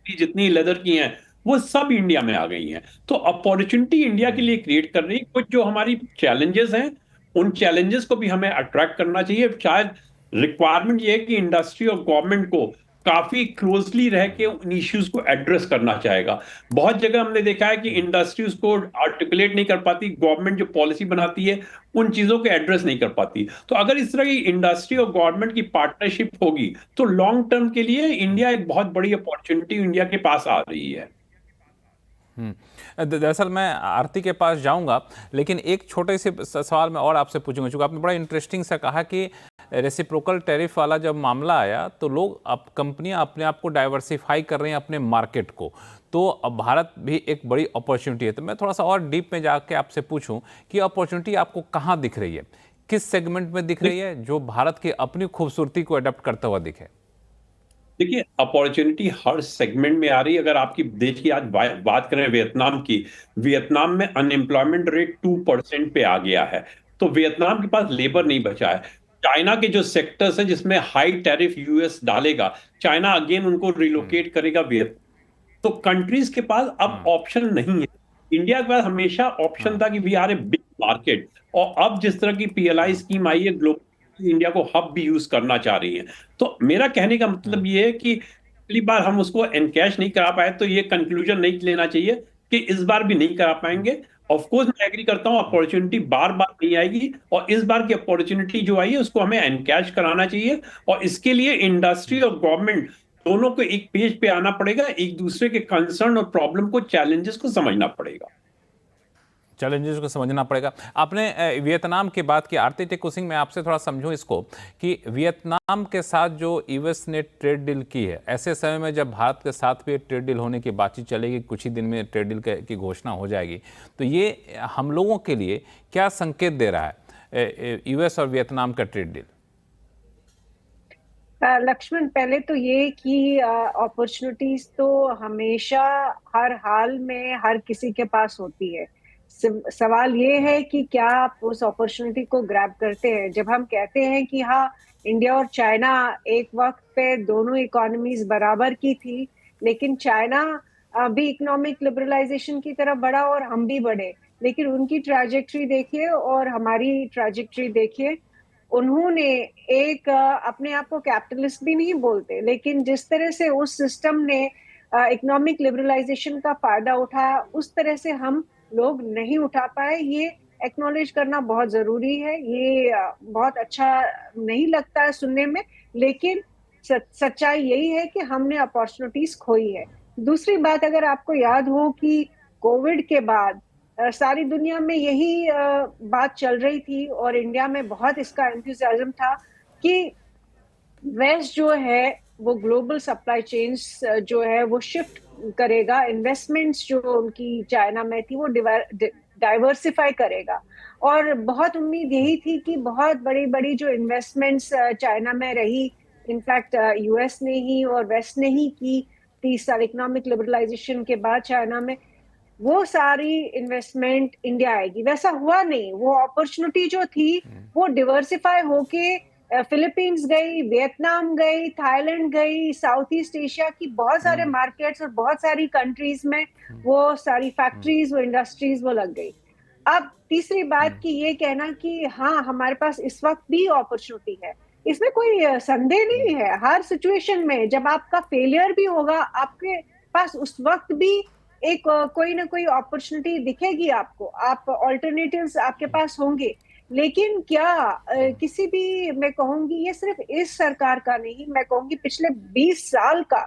जितनी लेदर की हैं वो सब इंडिया में आ गई हैं। तो अपॉर्चुनिटी इंडिया के लिए क्रिएट कर रही है। कुछ जो हमारी चैलेंजेस हैं उन चैलेंजेस को भी हमें अट्रैक्ट करना चाहिए। शायद रिक्वायरमेंट ये है कि इंडस्ट्री और गवर्नमेंट को काफी क्लोजली रह के उन इश्यूज को एड्रेस करना चाहेगा। बहुत जगह हमने देखा है कि इंडस्ट्री उसको आर्टिकुलेट नहीं कर पाती, गवर्नमेंट जो पॉलिसी बनाती है उन चीजों को एड्रेस नहीं कर पाती। तो अगर इस तरह की इंडस्ट्री और गवर्नमेंट की पार्टनरशिप होगी तो लॉन्ग टर्म के लिए इंडिया एक बहुत बड़ी अपॉर्चुनिटी इंडिया के पास आ रही है। दरअसल मैं आरती के पास जाऊंगा, लेकिन एक छोटे से सवाल मैं और आपसे पूछूंगा। चूंकि आपने बड़ा इंटरेस्टिंग सा कहा कि रेसिप्रोकल टैरिफ वाला जब मामला आया तो लोग अब कंपनियां अपने आप को डाइवर्सिफाई कर रही हैं अपने मार्केट को, तो अब भारत भी एक बड़ी अपॉर्चुनिटी है। तो मैं थोड़ा सा और डीप में जाके आपसे पूछूं कि अपॉर्चुनिटी आपको कहाँ दिख रही है, किस सेगमेंट में दिख रही है जो भारत की अपनी खूबसूरती को अडॉप्ट करता हुआ दिखे? देखिए, अपॉर्चुनिटी हर सेगमेंट में आ रही है। अगर आपकी देश की आज बात करें वियतनाम की, वियतनाम में अनएम्प्लॉयमेंट रेट 2% पे आ गया है। तो वियतनाम के पास लेबर नहीं बचा है। चाइना के जो सेक्टर्स हैं जिसमें हाई टैरिफ यूएस डालेगा, चाइना अगेन उनको रिलोकेट करेगा वियतनाम। तो कंट्रीज के पास अब ऑप्शन नहीं है। इंडिया के पास हमेशा ऑप्शन था कि we are a big market, और अब जिस तरह की पीएलआई स्कीम आई है ग्लोबल, इंडिया को हब भी यूज करना चाह रही है। तो मेरा कहने का मतलब ये है कि पहली बार हम उसको एनकैश नहीं करा पाए तो ये कंक्लूजन नहीं लेना चाहिए कि इस बार भी नहीं करा पाएंगे। ऑफ कोर्स मैं एग्री करता हूं, अपॉर्चुनिटी बार बार नहीं आएगी, और इस बार की अपॉर्चुनिटी जो आई है उसको हमें एनकैश कराना चाहिए। और इसके लिए इंडस्ट्री और गवर्नमेंट दोनों को एक पेज पे आना पड़ेगा, एक दूसरे के कंसर्न और प्रॉब्लम को, चैलेंजेस को समझना पड़ेगा। चैलेंजेस को समझना पड़ेगा। आपने वियतनाम की बात की, आरती टेकु सिंह, मैं आपसे थोड़ा समझूं इसको कि वियतनाम के साथ जो यूएस ने ट्रेड डील की है, ऐसे समय में जब भारत के साथ भी ट्रेड डील होने की बातचीत चलेगी, कुछ ही दिन में ट्रेड डील की घोषणा हो जाएगी, तो ये हम लोगों के लिए क्या संकेत दे रहा है यूएस और वियतनाम का ट्रेड डील? लक्ष्मण, पहले तो ये कि अपॉर्चुनिटीज तो हमेशा हर हाल में हर किसी के पास होती है। सवाल ये है कि क्या आप उस अपॉर्चुनिटी को ग्रैब करते हैं। जब हम कहते हैं कि हाँ, इंडिया और चाइना एक वक्त पे दोनों इकोनॉमीज बराबर की थी, लेकिन चाइना भी इकोनॉमिक लिबरलाइजेशन की तरफ बढ़ा और हम भी बढ़े, लेकिन उनकी ट्रैजेक्टरी देखिए और हमारी ट्रैजेक्टरी देखिए, उन्होंने एक अपने आप को कैपिटलिस्ट भी नहीं बोलते, लेकिन जिस तरह से उस सिस्टम ने इकोनॉमिक लिबरलाइजेशन का फायदा उठाया, उस तरह से हम लोग नहीं उठा पाए। ये एक्नॉलेज करना बहुत जरूरी है। ये बहुत अच्छा नहीं लगता है सुनने में, लेकिन सच्चाई यही है कि हमने अपॉर्चुनिटीज खोई है। दूसरी बात, अगर आपको याद हो कि कोविड के बाद सारी दुनिया में यही बात चल रही थी और इंडिया में बहुत इसका एंथुसियाज्म था कि वेस्ट जो है वो ग्लोबल सप्लाई चेन्स जो है वो शिफ्ट करेगा, इन्वेस्टमेंट्स जो उनकी चाइना में थी वो डाइवर्सिफाई करेगा। और बहुत उम्मीद यही थी कि बहुत बड़ी बड़ी जो इन्वेस्टमेंट्स चाइना में रही, इनफैक्ट यूएस ने ही और वेस्ट ने ही की 30 साल इकोनॉमिक लिबरलाइजेशन के बाद चाइना में, वो सारी इन्वेस्टमेंट इंडिया आएगी। वैसा हुआ नहीं। वो अपॉर्चुनिटी जो थी वो डिवर्सिफाई होके फिलीपींस गई, वियतनाम गई, थाईलैंड गई, साउथ ईस्ट एशिया की बहुत सारे मार्केट्स और बहुत सारी कंट्रीज में वो सारी फैक्ट्रीज, वो इंडस्ट्रीज वो लग गई। अब तीसरी बात कि ये कहना कि हाँ हमारे पास इस वक्त भी अपॉर्चुनिटी है, इसमें कोई संदेह नहीं है। हर सिचुएशन में जब आपका फेलियर भी होगा, आपके पास उस वक्त भी एक कोई ना कोई अपॉर्चुनिटी दिखेगी आपको, आप ऑल्टरनेटिव्स आपके पास होंगे। लेकिन क्या किसी भी, मैं कहूंगी ये सिर्फ इस सरकार का नहीं, मैं कहूंगी पिछले 20 साल का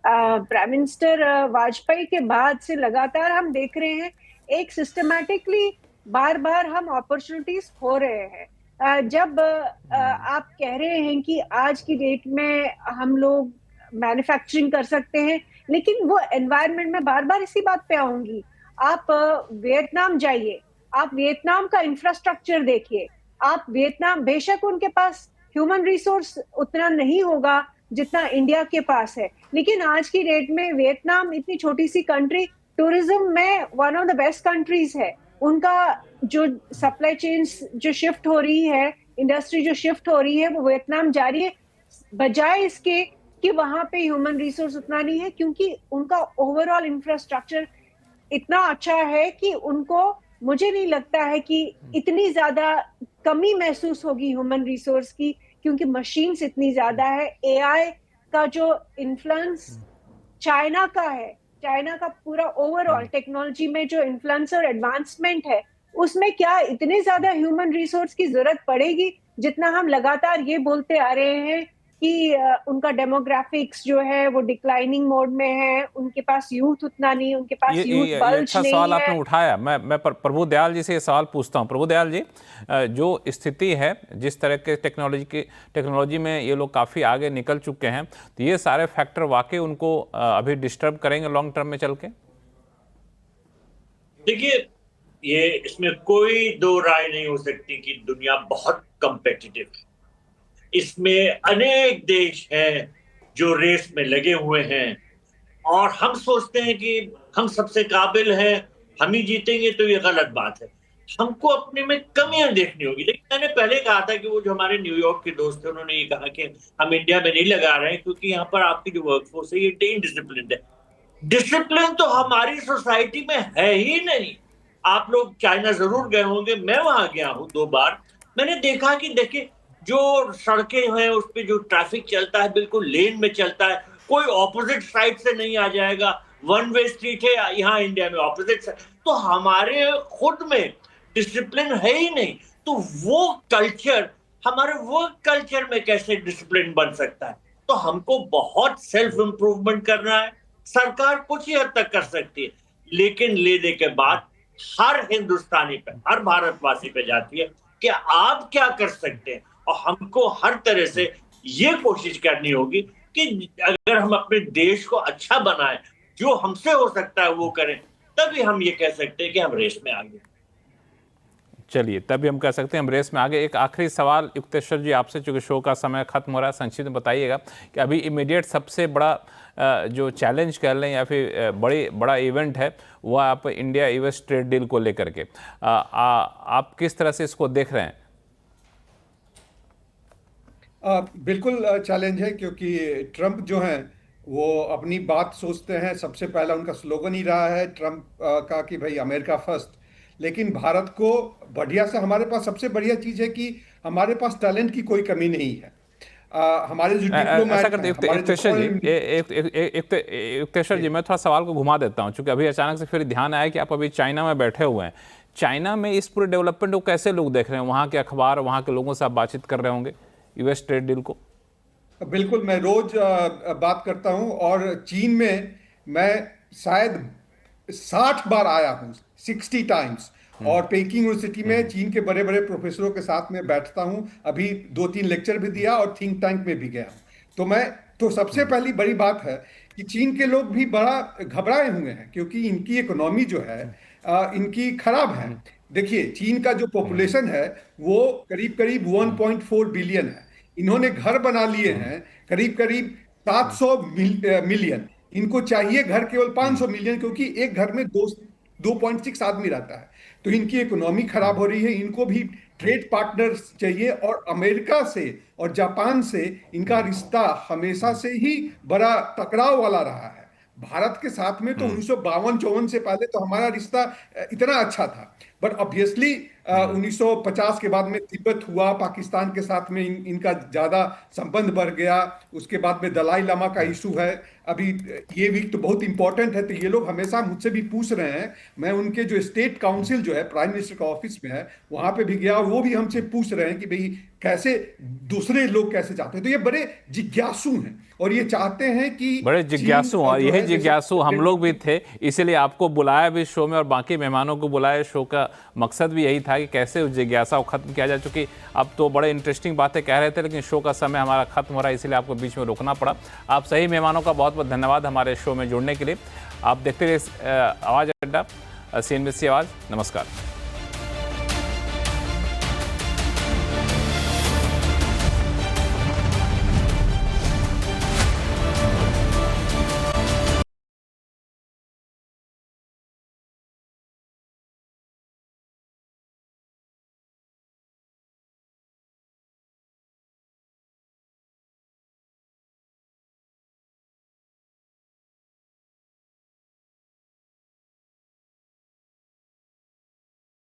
प्राइम मिनिस्टर वाजपेयी के बाद से लगातार हम देख रहे हैं एक सिस्टमैटिकली बार बार हम अपॉर्चुनिटीज खो रहे हैं। जब आप कह रहे हैं कि आज की डेट में हम लोग मैन्युफैक्चरिंग कर सकते हैं, लेकिन वो एनवायरनमेंट में बार बार इसी बात पे आऊंगी। आप वियतनाम जाइए, आप वियतनाम का इंफ्रास्ट्रक्चर देखिए। आप वियतनाम, बेशक उनके पास ह्यूमन रिसोर्स उतना नहीं होगा जितना इंडिया के पास है, लेकिन आज की डेट में वियतनाम इतनी छोटी सी कंट्री टूरिज्म में one of the best countries है। उनका जो सप्लाई चेन्स जो शिफ्ट हो रही है, इंडस्ट्री जो शिफ्ट हो रही है, वो वियतनाम जा रही है, बजाय इसके कि वहां पे ह्यूमन रिसोर्स उतना नहीं है, क्योंकि उनका ओवरऑल इंफ्रास्ट्रक्चर इतना अच्छा है कि उनको, मुझे नहीं लगता है कि इतनी ज्यादा कमी महसूस होगी ह्यूमन रिसोर्स की, क्योंकि मशीन्स इतनी ज्यादा है। एआई का जो इन्फ्लुएंस चाइना का है, चाइना का पूरा ओवरऑल टेक्नोलॉजी में जो इन्फ्लुएंस और एडवांसमेंट है, उसमें क्या इतने ज्यादा ह्यूमन रिसोर्स की जरूरत पड़ेगी जितना हम लगातार ये बोलते आ रहे हैं कि उनका डेमोग्राफिक्स जो है वो डिक्लाइनिंग मोड में है, उनके पास यूथ उतना नहीं, उनके पास यूथ बल्ज अच्छा नहीं सवाल है। आपने उठाया। मैं प्रभु दयाल जी से ये सवाल पूछता हूँ। प्रभु दयाल जी, जो स्थिति है, जिस तरह के टेक्नोलॉजी में ये लोग काफ़ी आगे निकल चुके हैं, तो ये सारे फैक्टर वाकई उनको अभी डिस्टर्ब करेंगे लॉन्ग टर्म में चल के? देखिए, ये इसमें कोई दो राय नहीं हो सकती कि दुनिया बहुत कम्पिटिटिव है। इसमें अनेक देश हैं जो रेस में लगे हुए हैं, और हम सोचते हैं कि हम सबसे काबिल हैं, हम ही जीतेंगे, तो ये गलत बात है। हमको अपने में कमियां देखनी होगी। लेकिन मैंने पहले कहा था कि वो जो हमारे न्यूयॉर्क के दोस्त थे, उन्होंने ये कहा कि हम इंडिया में नहीं लगा रहे हैं क्योंकि यहाँ पर आपकी जो वर्कफोर्स है ये इनडिसिप्लिन है। डिसिप्लिन तो हमारी सोसाइटी में है ही नहीं। आप लोग चाइना जरूर गए होंगे, मैं वहां गया हूं 2 बार। मैंने देखा कि देखिए, जो सड़कें हैं उस पे जो ट्रैफिक चलता है बिल्कुल लेन में चलता है, कोई ऑपोजिट साइड से नहीं आ जाएगा। 1 वे स्ट्रीट है यहाँ इंडिया में, ऑपोजिट साइड। तो हमारे खुद में डिसिप्लिन है ही नहीं, तो वो कल्चर, हमारे वर्क कल्चर में कैसे डिसिप्लिन बन सकता है? तो हमको बहुत सेल्फ इंप्रूवमेंट करना है। सरकार कुछ ही हद तक कर सकती है, लेकिन लेने के बाद हर हिंदुस्तानी पे, हर भारतवासी पे जाती है कि आप क्या कर सकते हैं। और हमको हर तरह से ये कोशिश करनी होगी कि अगर हम अपने देश को अच्छा बनाएं, जो हमसे हो सकता है वो करें, तभी हम ये कह सकते हैं कि हम रेस में आगे। चलिए, तभी हम कह सकते हैं हम रेस में आगे। एक आखिरी सवाल युक्तेश्वर जी आपसे, चूंकि शो का समय खत्म हो रहा है, संक्षिप्त में बताइएगा कि अभी इमीडिएट सबसे बड़ा जो चैलेंज कह लें या फिर बड़ा इवेंट है, वो आप इंडिया यूएस ट्रेड डील को लेकर के आप किस तरह से इसको देख रहे हैं? बिल्कुल चैलेंज है, क्योंकि ट्रंप जो हैं वो अपनी बात सोचते हैं। सबसे पहला उनका स्लोगन ही रहा है ट्रंप का कि भाई अमेरिका फर्स्ट। लेकिन भारत को बढ़िया से, हमारे पास सबसे बढ़िया चीज है कि हमारे पास टैलेंट की कोई कमी नहीं है। हमारे जो ऐसा डिप्लोमैट करते हैं, हमारे जो युक्तेश्वर जी, मैं थोड़ा सवाल को घुमा देता हूं, क्योंकि अभी अचानक से फिर ध्यान आया कि आप अभी चाइना में बैठे हुए हैं। चाइना में इस पूरे डेवलपमेंट को कैसे लोग देख रहे हैं? वहां के अखबार, वहां के लोगों से आप बातचीत कर रहे होंगे यूएस ट्रेड डील को। बिल्कुल, मैं रोज बात करता हूं, और चीन में मैं शायद 60 बार आया हूं, 60 टाइम्स। और पेकिंग यूनिवर्सिटी में चीन के बड़े बड़े प्रोफेसरों के साथ में बैठता हूं। अभी 2-3 लेक्चर भी दिया और थिंक टैंक में भी गया हूं। तो सबसे पहली बड़ी बात है कि चीन के लोग भी बड़ा घबराए हुए हैं, क्योंकि इनकी इकोनॉमी जो है इनकी खराब है। देखिए, चीन का जो पॉपुलेशन है वो करीब करीब 1.4 बिलियन है। इन्होंने घर बना लिए हैं करीब करीब 700 मिलियन। इनको चाहिए घर केवल 500 मिलियन, क्योंकि एक घर में 2.6 आदमी रहता है। तो इनकी इकोनॉमी खराब हो रही है। इनको भी ट्रेड पार्टनर्स चाहिए, और अमेरिका से और जापान से इनका रिश्ता हमेशा से ही बड़ा टकराव वाला रहा है। भारत के साथ में तो 1952-54 से पहले तो हमारा रिश्ता इतना अच्छा था, बट ऑब्वियसली 1950 के बाद में तिब्बत हुआ, पाकिस्तान के साथ में इनका ज्यादा संबंध बढ़ गया। उसके बाद में दलाई लामा का इशू है। अभी ये वीक तो बहुत इंपॉर्टेंट है, तो ये लोग हमेशा मुझसे भी पूछ रहे हैं। मैं उनके जो स्टेट काउंसिल जो है प्राइम मिनिस्टर का ऑफिस में है, वहां पे भी गया, और वो भी हमसे पूछ रहे हैं कि भाई कैसे दूसरे लोग कैसे चाहते हैं। तो ये बड़े जिज्ञासु हैं, और ये चाहते हैं कि बड़े जिज्ञासु, और यही जिज्ञासु हम लोग भी थे, इसीलिए आपको बुलाया भी शो में, और बाकी मेहमानों को बुलाया। शो का मकसद भी यही था कि कैसे उस जिज्ञासा को खत्म किया जाए। चूंकि अब तो बड़े इंटरेस्टिंग बातें कह रहे थे, लेकिन शो का समय हमारा खत्म हो रहा है, इसीलिए आपको बीच में रोकना पड़ा। आप सही मेहमानों का बहुत बहुत धन्यवाद हमारे शो में जुड़ने के लिए। आप देखते रहिए आवाज़ अड्डा, CNBC आवाज़। नमस्कार।